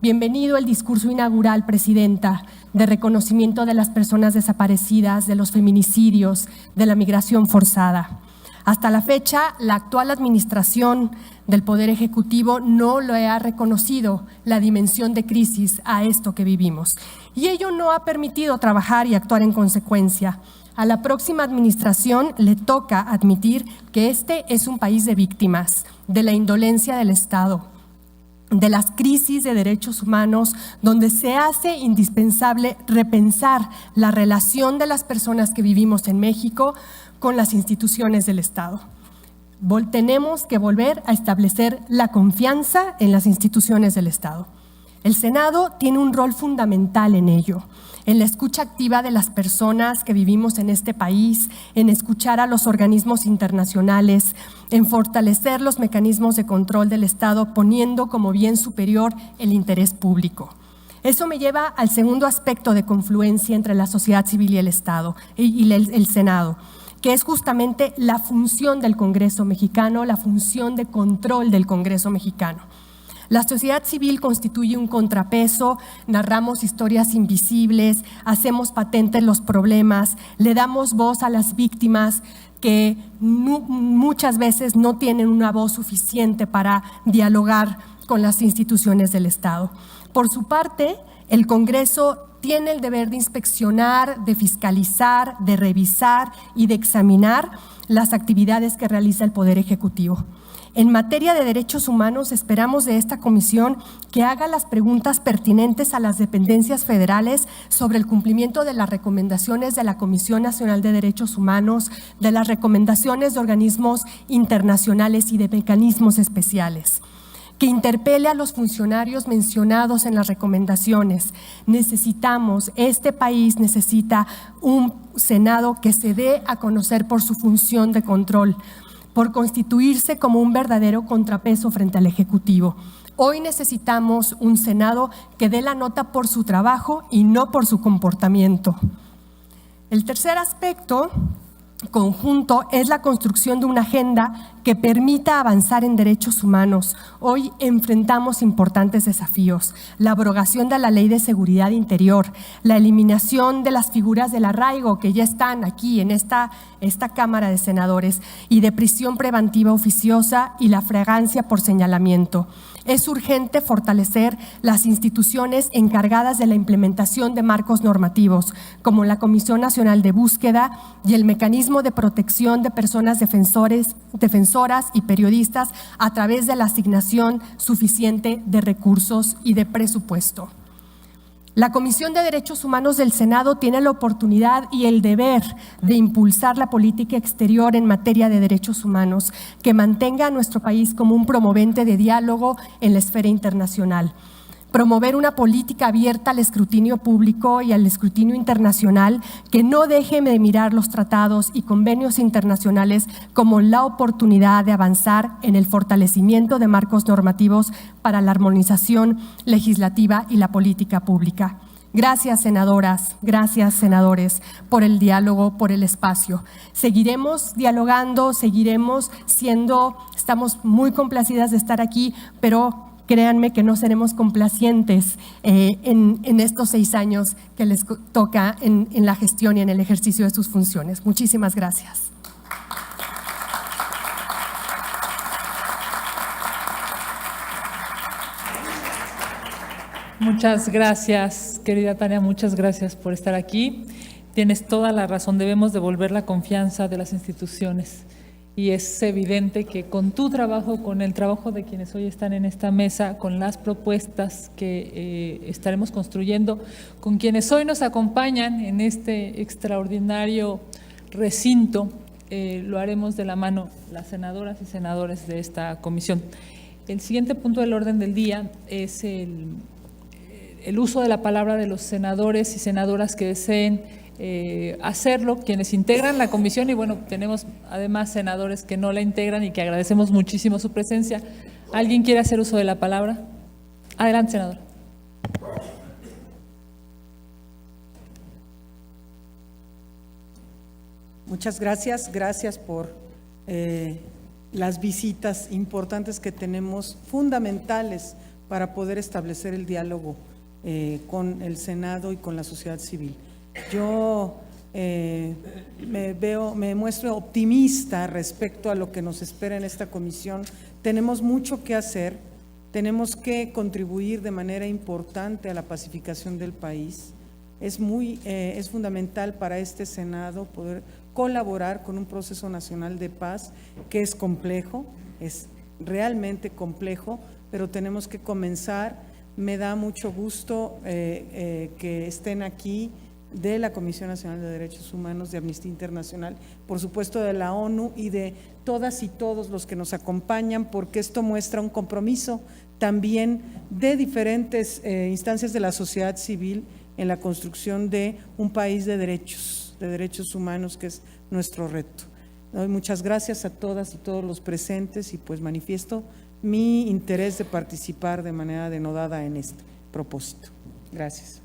Bienvenido el discurso inaugural, Presidenta, de reconocimiento de las personas desaparecidas, de los feminicidios, de la migración forzada. Hasta la fecha, la actual administración del Poder Ejecutivo no le ha reconocido la dimensión de crisis a esto que vivimos. Y ello no ha permitido trabajar y actuar en consecuencia. A la próxima administración le toca admitir que este es un país de víctimas, de la indolencia del Estado, de las crisis de derechos humanos, donde se hace indispensable repensar la relación de las personas que vivimos en México con las instituciones del Estado. Tenemos que volver a establecer la confianza en las instituciones del Estado. El Senado tiene un rol fundamental en ello, en la escucha activa de las personas que vivimos en este país, en escuchar a los organismos internacionales, en fortalecer los mecanismos de control del Estado, poniendo como bien superior el interés público. Eso me lleva al segundo aspecto de confluencia entre la sociedad civil y el Estado y el Senado, que es justamente la función del Congreso mexicano, la función de control del Congreso mexicano. La sociedad civil constituye un contrapeso, narramos historias invisibles, hacemos patentes los problemas, le damos voz a las víctimas que muchas veces no tienen una voz suficiente para dialogar con las instituciones del Estado. Por su parte, el Congreso tiene el deber de inspeccionar, de fiscalizar, de revisar y de examinar las actividades que realiza el Poder Ejecutivo. En materia de derechos humanos, esperamos de esta comisión que haga las preguntas pertinentes a las dependencias federales sobre el cumplimiento de las recomendaciones de la Comisión Nacional de Derechos Humanos, de las recomendaciones de organismos internacionales y de mecanismos especiales. Que interpele a los funcionarios mencionados en las recomendaciones. Este país necesita un Senado que se dé a conocer por su función de control, por constituirse como un verdadero contrapeso frente al Ejecutivo. Hoy necesitamos un Senado que dé la nota por su trabajo y no por su comportamiento. El tercer aspecto conjunto es la construcción de una agenda que permita avanzar en derechos humanos. Hoy enfrentamos importantes desafíos: la abrogación de la Ley de Seguridad Interior, la eliminación de las figuras del arraigo que ya están aquí en esta Cámara de Senadores, y de prisión preventiva oficiosa y la fragancia por señalamiento. Es urgente fortalecer las instituciones encargadas de la implementación de marcos normativos, como la Comisión Nacional de Búsqueda y el Mecanismo de Protección de Personas Defensoras y Periodistas, a través de la asignación suficiente de recursos y de presupuesto. La Comisión de Derechos Humanos del Senado tiene la oportunidad y el deber de impulsar la política exterior en materia de derechos humanos, que mantenga a nuestro país como un promovente de diálogo en la esfera internacional. Promover una política abierta al escrutinio público y al escrutinio internacional, que no deje de mirar los tratados y convenios internacionales como la oportunidad de avanzar en el fortalecimiento de marcos normativos para la armonización legislativa y la política pública. Gracias, senadoras, gracias, senadores, por el diálogo, por el espacio. Seguiremos dialogando, estamos muy complacidas de estar aquí, pero créanme que no seremos complacientes en estos 6 años que les toca en la gestión y en el ejercicio de sus funciones. Muchísimas gracias. Muchas gracias, querida Tania, muchas gracias por estar aquí. Tienes toda la razón, debemos devolver la confianza de las instituciones. Y es evidente que con tu trabajo, con el trabajo de quienes hoy están en esta mesa, con las propuestas que estaremos construyendo, con quienes hoy nos acompañan en este extraordinario recinto, lo haremos de la mano las senadoras y senadores de esta comisión. El siguiente punto del orden del día es el uso de la palabra de los senadores y senadoras que deseen hacerlo, quienes integran la comisión, y bueno, tenemos además senadores que no la integran y que agradecemos muchísimo su presencia. ¿Alguien quiere hacer uso de la palabra? Adelante, senador. Muchas gracias, gracias por las visitas importantes que tenemos, fundamentales para poder establecer el diálogo con el Senado y con la sociedad civil. Yo me muestro optimista respecto a lo que nos espera en esta comisión. Tenemos mucho que hacer, tenemos que contribuir de manera importante a la pacificación del país. Es fundamental para este Senado poder colaborar con un proceso nacional de paz que es complejo, es realmente complejo, pero tenemos que comenzar. Me da mucho gusto que estén aquí de la Comisión Nacional de Derechos Humanos, de Amnistía Internacional, por supuesto de la ONU y de todas y todos los que nos acompañan, porque esto muestra un compromiso también de diferentes instancias de la sociedad civil en la construcción de un país de derechos humanos, que es nuestro reto. Doy muchas gracias a todas y todos los presentes y pues manifiesto mi interés de participar de manera denodada en este propósito. Gracias.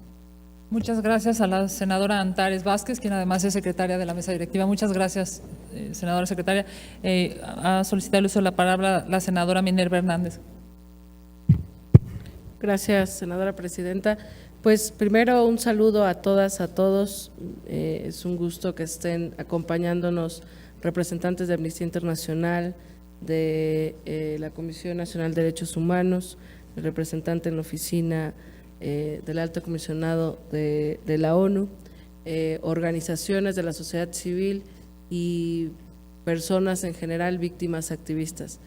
Muchas gracias a la senadora Antares Vázquez, quien además es secretaria de la mesa directiva. Muchas gracias, senadora secretaria. Ha solicitado el uso de la palabra la senadora Minerva Hernández. Gracias, senadora presidenta. Pues primero un saludo a todas, a todos. Es un gusto que estén acompañándonos representantes de Amnistía Internacional, de la Comisión Nacional de Derechos Humanos, el representante en la oficina del Alto Comisionado de la ONU, organizaciones de la sociedad civil y personas en general, víctimas, activistas.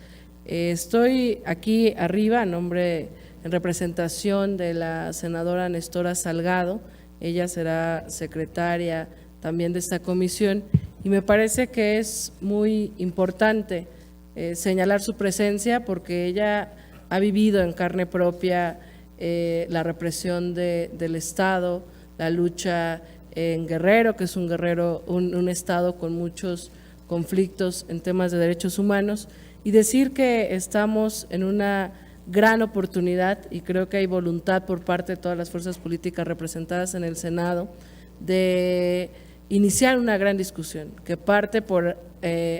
Estoy aquí arriba en representación de la senadora Nestora Salgado. Ella será secretaria también de esta comisión y me parece que es muy importante señalar su presencia porque ella ha vivido en carne propia la represión del Estado, la lucha en Guerrero, que es un estado con muchos conflictos en temas de derechos humanos, y decir que estamos en una gran oportunidad y creo que hay voluntad por parte de todas las fuerzas políticas representadas en el Senado de iniciar una gran discusión que parte por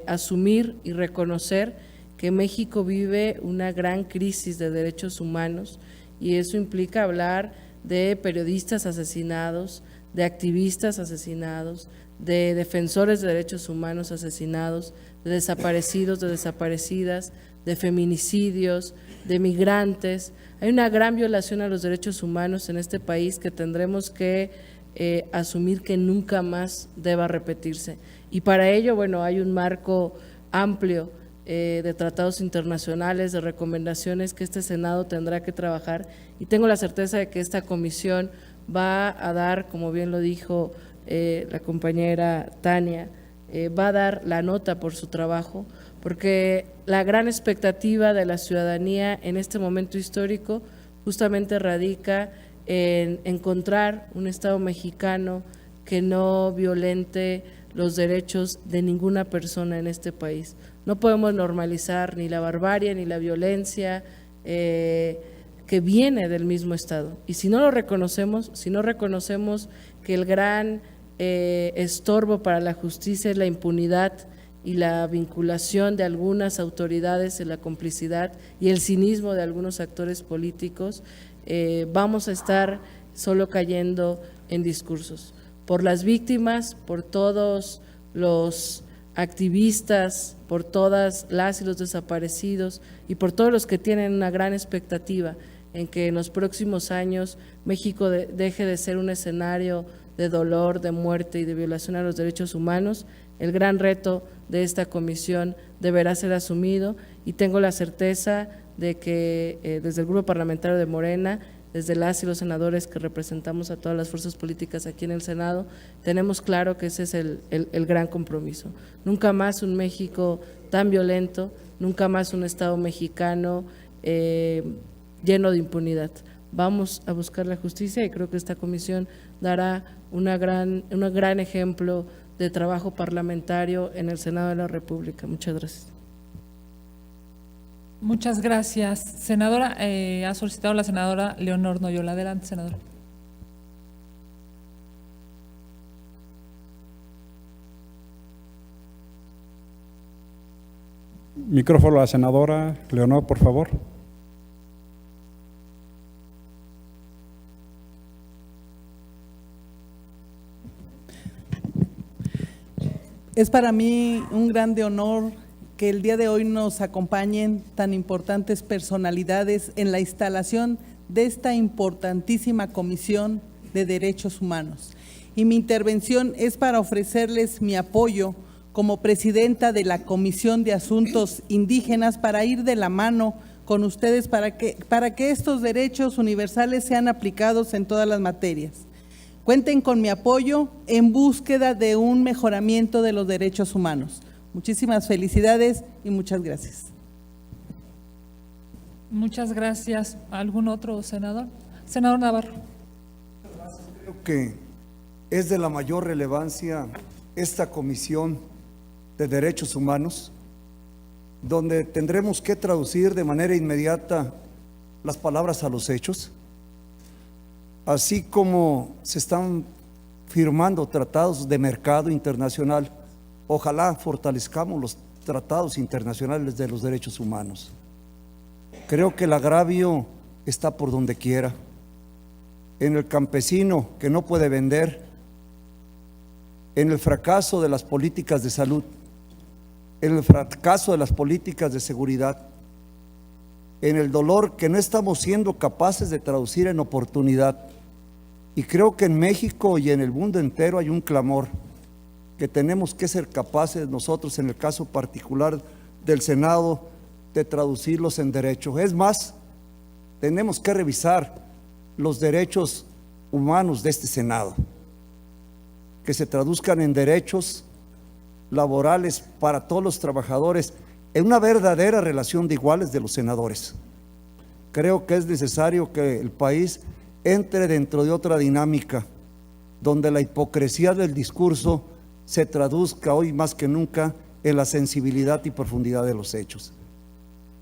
asumir y reconocer que México vive una gran crisis de derechos humanos, y eso implica hablar de periodistas asesinados, de activistas asesinados, de defensores de derechos humanos asesinados, de desaparecidos, de desaparecidas, de feminicidios, de migrantes. Hay una gran violación a los derechos humanos en este país que tendremos que asumir que nunca más deba repetirse. Y para ello, bueno, hay un marco amplio de tratados internacionales, de recomendaciones que este Senado tendrá que trabajar, y tengo la certeza de que esta comisión va a dar, como bien lo dijo la compañera Tania, va a dar la nota por su trabajo, porque la gran expectativa de la ciudadanía en este momento histórico justamente radica en encontrar un Estado mexicano que no violente los derechos de ninguna persona en este país. No podemos normalizar ni la barbarie ni la violencia que viene del mismo Estado. Y si no lo reconocemos, si no reconocemos que el gran estorbo para la justicia es la impunidad y la vinculación de algunas autoridades en la complicidad y el cinismo de algunos actores políticos, vamos a estar solo cayendo en discursos. Por las víctimas, por todos los activistas, por todas las y los desaparecidos y por todos los que tienen una gran expectativa en que en los próximos años México deje de ser un escenario de dolor, de muerte y de violación a los derechos humanos, el gran reto de esta comisión deberá ser asumido, y tengo la certeza de que desde el Grupo Parlamentario de Morena, desde las y los senadores que representamos a todas las fuerzas políticas aquí en el Senado, tenemos claro que ese es el gran compromiso. Nunca más un México tan violento, nunca más un Estado mexicano lleno de impunidad. Vamos a buscar la justicia, y creo que esta comisión dará un gran ejemplo de trabajo parlamentario en el Senado de la República. Muchas gracias. Muchas gracias. Senadora, ha solicitado la senadora Leonor Noyola. Adelante, senadora. Micrófono a la senadora Leonor, por favor. Es para mí un grande honor que el día de hoy nos acompañen tan importantes personalidades en la instalación de esta importantísima Comisión de Derechos Humanos. Y mi intervención es para ofrecerles mi apoyo como presidenta de la Comisión de Asuntos Indígenas, para ir de la mano con ustedes para que estos derechos universales sean aplicados en todas las materias. Cuenten con mi apoyo en búsqueda de un mejoramiento de los derechos humanos. Muchísimas felicidades y muchas gracias. Muchas gracias. ¿Algún otro senador? Senador Navarro. Creo que es de la mayor relevancia esta Comisión de Derechos Humanos, donde tendremos que traducir de manera inmediata las palabras a los hechos, así como se están firmando tratados de mercado internacional. Ojalá fortalezcamos los tratados internacionales de los derechos humanos. Creo que el agravio está por donde quiera, en el campesino que no puede vender, en el fracaso de las políticas de salud, en el fracaso de las políticas de seguridad, en el dolor que no estamos siendo capaces de traducir en oportunidad. Y creo que en México y en el mundo entero hay un clamor que tenemos que ser capaces nosotros, en el caso particular del Senado, de traducirlos en derechos. Es más, tenemos que revisar los derechos humanos de este Senado, que se traduzcan en derechos laborales para todos los trabajadores, en una verdadera relación de iguales de los senadores. Creo que es necesario que el país entre dentro de otra dinámica, donde la hipocresía del discurso se traduzca hoy más que nunca en la sensibilidad y profundidad de los hechos.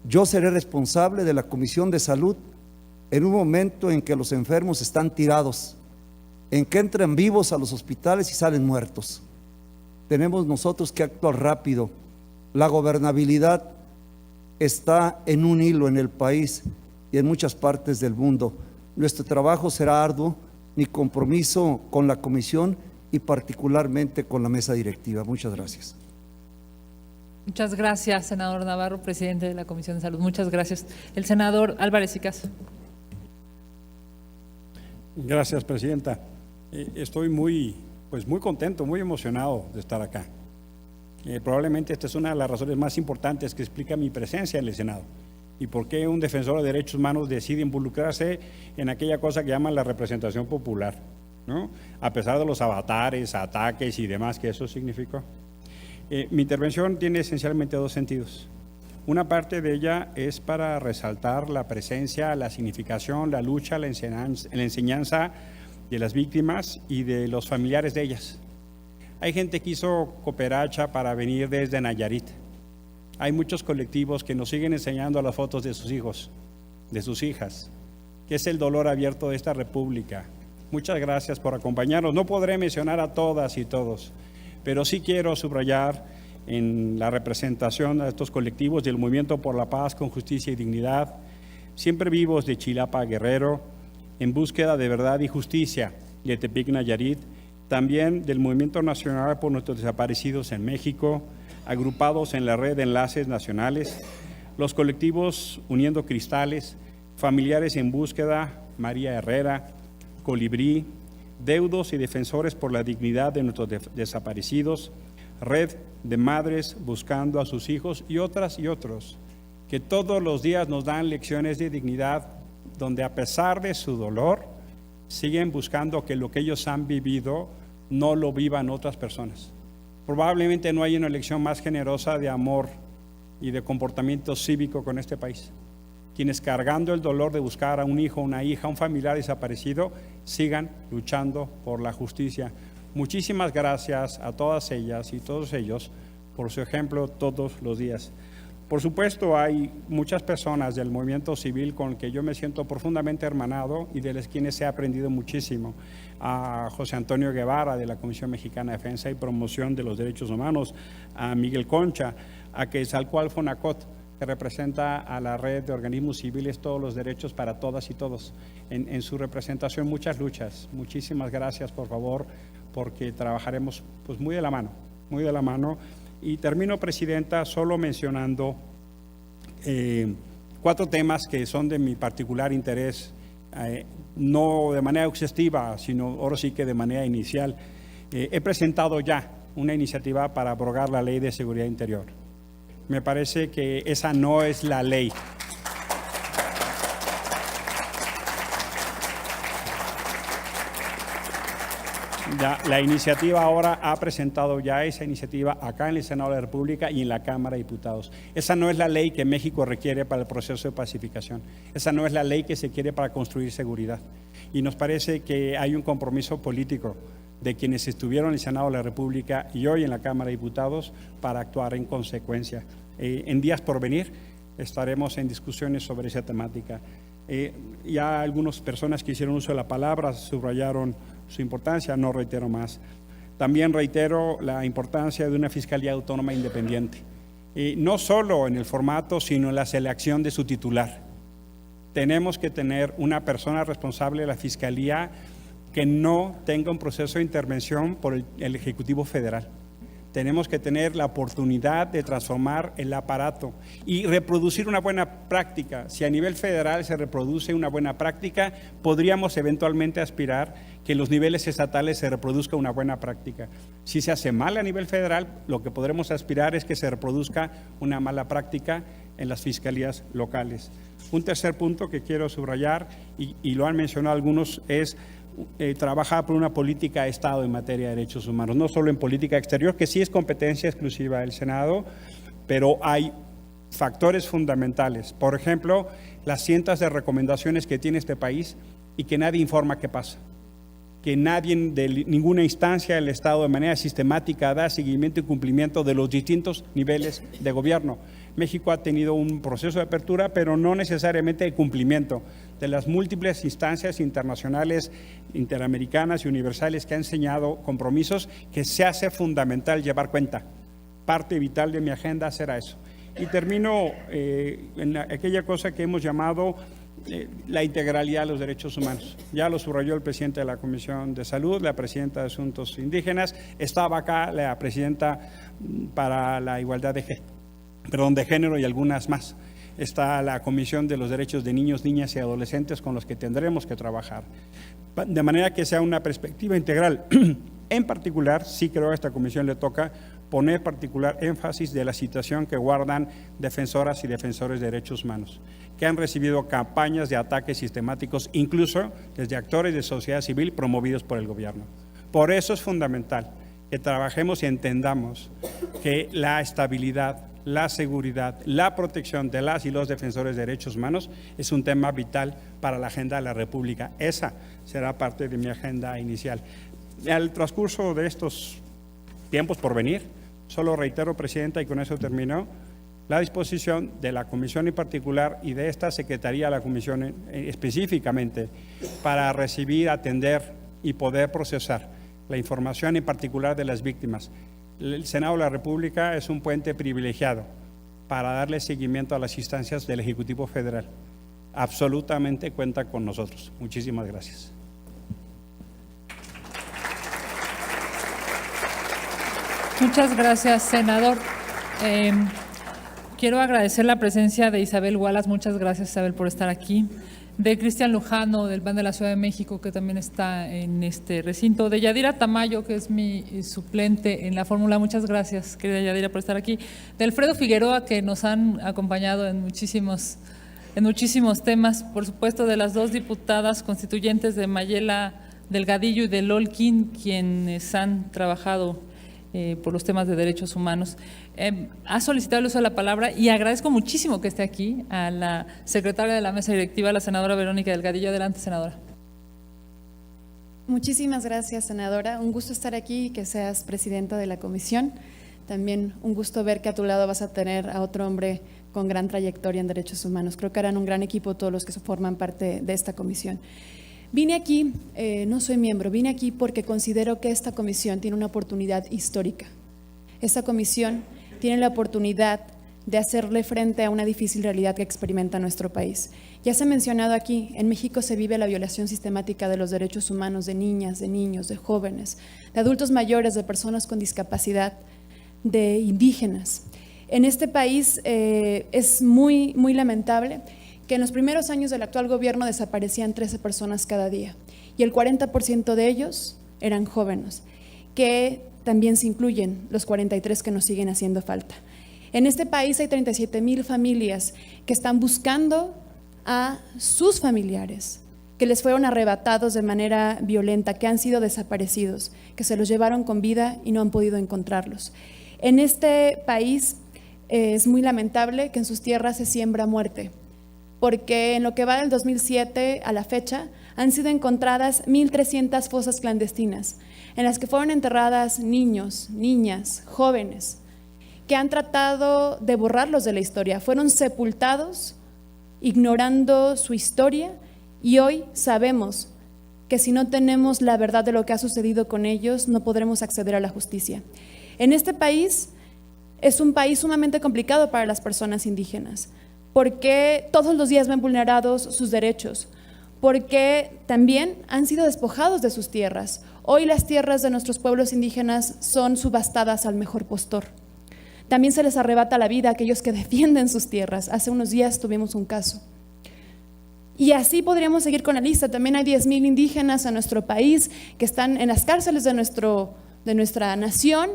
Yo seré responsable de la Comisión de Salud en un momento en que los enfermos están tirados en que entran vivos a los hospitales y salen muertos. Tenemos nosotros que actuar rápido. La gobernabilidad está en un hilo en el país y en muchas partes del mundo. Nuestro trabajo será arduo, mi compromiso con la comisión y particularmente con la mesa directiva. Muchas gracias. Muchas gracias, senador Navarro, presidente de la Comisión de Salud. Muchas gracias. El senador Álvarez Icaza. Gracias, presidenta. Estoy muy contento, muy emocionado de estar acá. Probablemente esta es una de las razones más importantes que explica mi presencia en el Senado y por qué un defensor de derechos humanos decide involucrarse en aquella cosa que llaman la representación popular, ¿no? A pesar de los avatares, ataques y demás que eso significó. Mi intervención tiene esencialmente dos sentidos. Una parte de ella es para resaltar la presencia, la significación, la lucha, la enseñanza de las víctimas y de los familiares de ellas. Hay gente que hizo cooperacha para venir desde Nayarit. Hay muchos colectivos que nos siguen enseñando las fotos de sus hijos, de sus hijas, que es el dolor abierto de esta república. Muchas gracias por acompañarnos. No podré mencionar a todas y todos, pero sí quiero subrayar en la representación de estos colectivos del Movimiento por la Paz con Justicia y Dignidad, siempre vivos de Chilapa, Guerrero, en búsqueda de verdad y justicia, de Tepic, Nayarit, también del Movimiento Nacional por Nuestros Desaparecidos en México, agrupados en la red de enlaces nacionales, los colectivos Uniendo Cristales, Familiares en Búsqueda, María Herrera, Colibrí, Deudos y Defensores por la Dignidad de Nuestros Desaparecidos, Red de Madres Buscando a sus Hijos y otras y otros, que todos los días nos dan lecciones de dignidad, donde a pesar de su dolor, siguen buscando que lo que ellos han vivido no lo vivan otras personas. Probablemente no hay una elección más generosa de amor y de comportamiento cívico con este país. Quienes cargando el dolor de buscar a un hijo, una hija, un familiar desaparecido, sigan luchando por la justicia. Muchísimas gracias a todas ellas y todos ellos por su ejemplo todos los días. Por supuesto, hay muchas personas del movimiento civil con el que yo me siento profundamente hermanado y de las quienes he aprendido muchísimo. A José Antonio Guevara, de la Comisión Mexicana de Defensa y Promoción de los Derechos Humanos, a Miguel Concha, a Quetzalcóatl Fonacot, que representa a la red de organismos civiles Todos los Derechos para Todas y Todos. En su representación, muchas luchas. Muchísimas gracias, por favor, porque trabajaremos pues muy de la mano, muy de la mano. Y termino, presidenta, solo mencionando 4 temas que son de mi particular interés, no de manera exhaustiva, sino ahora sí que de manera inicial. He presentado ya una iniciativa para abrogar la Ley de Seguridad Interior. Me parece que esa no es la ley. La iniciativa ahora ha presentado ya esa iniciativa acá en el Senado de la República y en la Cámara de Diputados. Esa no es la ley que México requiere para el proceso de pacificación. Esa no es la ley que se quiere para construir seguridad. Y nos parece que hay un compromiso político de quienes estuvieron en el Senado de la República y hoy en la Cámara de Diputados para actuar en consecuencia. En días por venir estaremos en discusiones sobre esa temática. Ya algunas personas que hicieron uso de la palabra subrayaron su importancia, no reitero más. También reitero la importancia de una Fiscalía Autónoma Independiente, no solo en el formato, sino en la selección de su titular. Tenemos que tener una persona responsable de la Fiscalía que no tenga un proceso de intervención por el Ejecutivo Federal. Tenemos que tener la oportunidad de transformar el aparato y reproducir una buena práctica. Si a nivel federal se reproduce una buena práctica, podríamos eventualmente aspirar que en los niveles estatales se reproduzca una buena práctica. Si se hace mal a nivel federal, lo que podremos aspirar es que se reproduzca una mala práctica en las fiscalías locales. Un tercer punto que quiero subrayar, y lo han mencionado algunos, es trabajar por una política de Estado en materia de derechos humanos, no solo en política exterior, que sí es competencia exclusiva del Senado, pero hay factores fundamentales. Por ejemplo, las cientos de recomendaciones que tiene este país y que nadie informa qué pasa, que nadie de ninguna instancia del Estado de manera sistemática da seguimiento y cumplimiento de los distintos niveles de gobierno. México ha tenido un proceso de apertura, pero no necesariamente de cumplimiento de las múltiples instancias internacionales, interamericanas y universales que han enseñado compromisos que se hace fundamental llevar cuenta. Parte vital de mi agenda será eso. Y termino en aquella cosa que hemos llamado la integralidad de los derechos humanos. Ya lo subrayó el presidente de la Comisión de Salud, la presidenta de Asuntos Indígenas, estaba acá la presidenta para la igualdad de género y algunas más. Está la Comisión de los Derechos de Niños, Niñas y Adolescentes con los que tendremos que trabajar. De manera que sea una perspectiva integral. En particular, sí creo que a esta comisión le toca poner particular énfasis de la situación que guardan defensoras y defensores de derechos humanos, que han recibido campañas de ataques sistemáticos, incluso desde actores de sociedad civil promovidos por el gobierno. Por eso es fundamental que trabajemos y entendamos que la estabilidad, la seguridad, la protección de las y los defensores de derechos humanos es un tema vital para la agenda de la República. Esa será parte de mi agenda inicial. Al transcurso de estos tiempos por venir, solo reitero, Presidenta, y con eso termino, la disposición de la Comisión en particular y de esta Secretaría de la Comisión específicamente para recibir, atender y poder procesar la información en particular de las víctimas. El Senado de la República es un puente privilegiado para darle seguimiento a las instancias del Ejecutivo Federal. Absolutamente cuenta con nosotros. Muchísimas gracias. Muchas gracias, senador. Quiero agradecer la presencia de Isabel Wallace. Muchas gracias, Isabel, por estar aquí. De Cristian Lujano, del PAN de la Ciudad de México, que también está en este recinto. De Yadira Tamayo, que es mi suplente en la fórmula. Muchas gracias, querida Yadira, por estar aquí. De Alfredo Figueroa, que nos han acompañado en muchísimos temas. Por supuesto, de las dos diputadas constituyentes de Mayela Delgadillo y de Lolkin, quienes han trabajado por los temas de derechos humanos. Ha solicitado el uso de la palabra y agradezco muchísimo que esté aquí a la secretaria de la mesa directiva, la senadora Verónica Delgadillo. Adelante, senadora. Muchísimas gracias, senadora. Un gusto estar aquí y que seas presidenta de la comisión. También un gusto ver que a tu lado vas a tener a otro hombre con gran trayectoria en derechos humanos. Creo que harán un gran equipo todos los que forman parte de esta comisión. Vine aquí, no soy miembro, vine aquí porque considero que esta comisión tiene una oportunidad histórica. Esta comisión tiene la oportunidad de hacerle frente a una difícil realidad que experimenta nuestro país. Ya se ha mencionado aquí, en México se vive la violación sistemática de los derechos humanos de niñas, de niños, de jóvenes, de adultos mayores, de personas con discapacidad, de indígenas. En este país es muy lamentable que en los primeros años del actual gobierno desaparecían 13 personas cada día y el 40% de ellos eran jóvenes, que también se incluyen los 43 que nos siguen haciendo falta. En este país hay 37,000 familias que están buscando a sus familiares, que les fueron arrebatados de manera violenta, que han sido desaparecidos, que se los llevaron con vida y no han podido encontrarlos. En este país es muy lamentable que en sus tierras se siembra muerte, porque en lo que va del 2007 a la fecha han sido encontradas 1,300 fosas clandestinas, en las que fueron enterradas niños, niñas, jóvenes, que han tratado de borrarlos de la historia, fueron sepultados ignorando su historia y hoy sabemos que si no tenemos la verdad de lo que ha sucedido con ellos, no podremos acceder a la justicia. En este país es un país sumamente complicado para las personas indígenas, porque todos los días ven vulnerados sus derechos, porque también han sido despojados de sus tierras. Hoy las tierras de nuestros pueblos indígenas son subastadas al mejor postor. También se les arrebata la vida a aquellos que defienden sus tierras. Hace unos días tuvimos un caso. Y así podríamos seguir con la lista. También hay 10,000 indígenas en nuestro país que están en las cárceles de nuestra nación,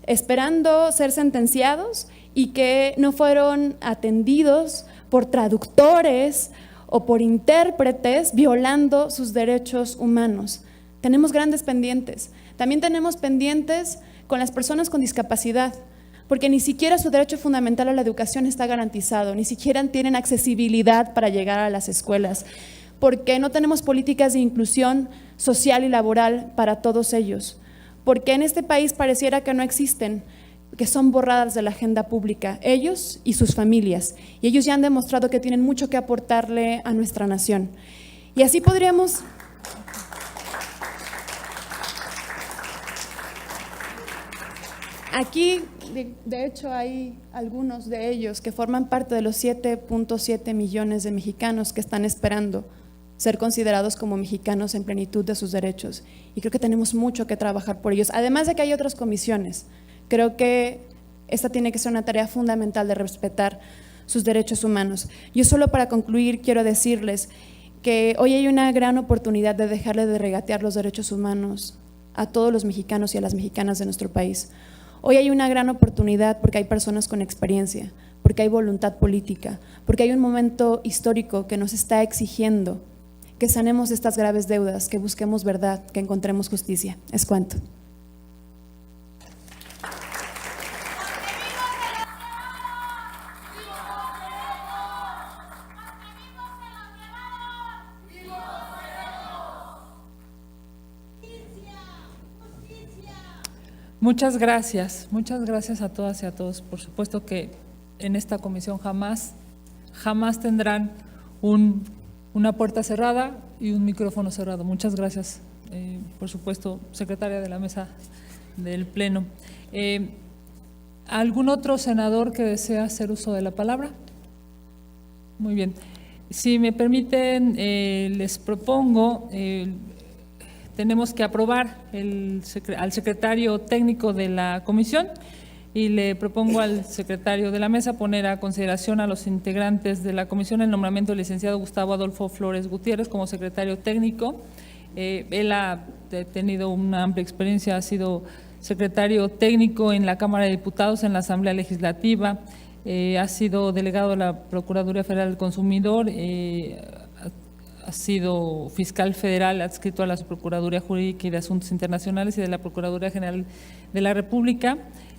esperando ser sentenciados y que no fueron atendidos por traductores o por intérpretes violando sus derechos humanos. Tenemos grandes pendientes. También tenemos pendientes con las personas con discapacidad, porque ni siquiera su derecho fundamental a la educación está garantizado, ni siquiera tienen accesibilidad para llegar a las escuelas, porque no tenemos políticas de inclusión social y laboral para todos ellos, porque en este país pareciera que no existen que son borradas de la agenda pública, ellos y sus familias. Y ellos ya han demostrado que tienen mucho que aportarle a nuestra nación. Y así podríamos... Aquí, de hecho, hay algunos de ellos que forman parte de los 7.7 millones de mexicanos que están esperando ser considerados como mexicanos en plenitud de sus derechos. Y creo que tenemos mucho que trabajar por ellos. Además de que hay otras comisiones, creo que esta tiene que ser una tarea fundamental de respetar sus derechos humanos. Yo solo para concluir quiero decirles que hoy hay una gran oportunidad de dejarle de regatear los derechos humanos a todos los mexicanos y a las mexicanas de nuestro país. Hoy hay una gran oportunidad porque hay personas con experiencia, porque hay voluntad política, porque hay un momento histórico que nos está exigiendo que sanemos estas graves deudas, que busquemos verdad, que encontremos justicia. Es cuanto. Muchas gracias a todas y a todos. Por supuesto que en esta comisión jamás tendrán una puerta cerrada y un micrófono cerrado. Muchas gracias, por supuesto, secretaria de la mesa del Pleno. ¿Algún otro senador que desea hacer uso de la palabra? Muy bien. Si me permiten, les propongo… tenemos que aprobar al secretario técnico de la comisión y le propongo al secretario de la mesa poner a consideración a los integrantes de la comisión el nombramiento del licenciado Gustavo Adolfo Flores Gutiérrez como secretario técnico. Él ha tenido una amplia experiencia, ha sido secretario técnico en la Cámara de Diputados, en la Asamblea Legislativa, ha sido delegado de la Procuraduría Federal del Consumidor, ha sido fiscal federal adscrito a la Procuraduría Jurídica y de Asuntos Internacionales y de la Procuraduría General de la República.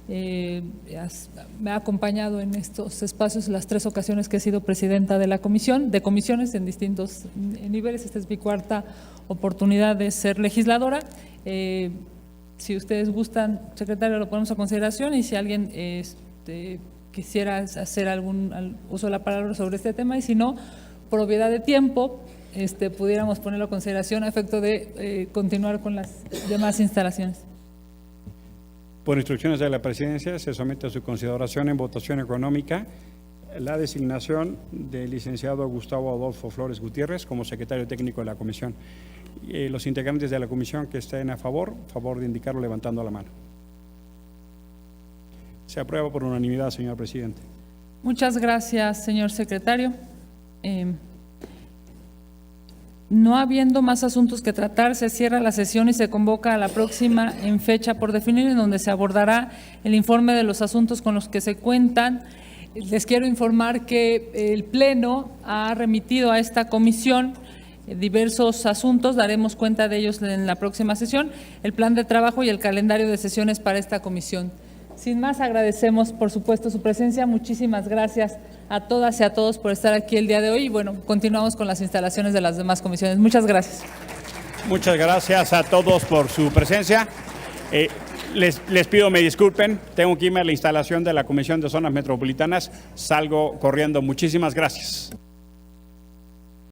Me ha acompañado en estos espacios las 3 ocasiones que he sido presidenta de la comisión, de comisiones en distintos niveles. Esta es mi 4ª oportunidad de ser legisladora. Si ustedes gustan, secretario, lo ponemos a consideración y si alguien quisiera hacer algún uso de la palabra sobre este tema y si no, por obviedad de tiempo, pudiéramos ponerlo a consideración a efecto de continuar con las demás instalaciones. Por instrucciones de la Presidencia, se somete a su consideración en votación económica la designación del licenciado Gustavo Adolfo Flores Gutiérrez como secretario técnico de la Comisión. Los integrantes de la Comisión que estén a favor de indicarlo levantando la mano. Se aprueba por unanimidad, señor presidente. Muchas gracias, señor secretario. No habiendo más asuntos que tratar, se cierra la sesión y se convoca a la próxima en fecha por definir, en donde se abordará el informe de los asuntos con los que se cuentan. Les quiero informar que el Pleno ha remitido a esta comisión diversos asuntos, daremos cuenta de ellos en la próxima sesión, el plan de trabajo y el calendario de sesiones para esta comisión. Sin más, agradecemos, por supuesto, su presencia. Muchísimas gracias a todas y a todos por estar aquí el día de hoy. Y bueno, continuamos con las instalaciones de las demás comisiones. Muchas gracias. Muchas gracias a todos por su presencia. Les pido me disculpen, tengo que irme a la instalación de la Comisión de Zonas Metropolitanas. Salgo corriendo. Muchísimas gracias.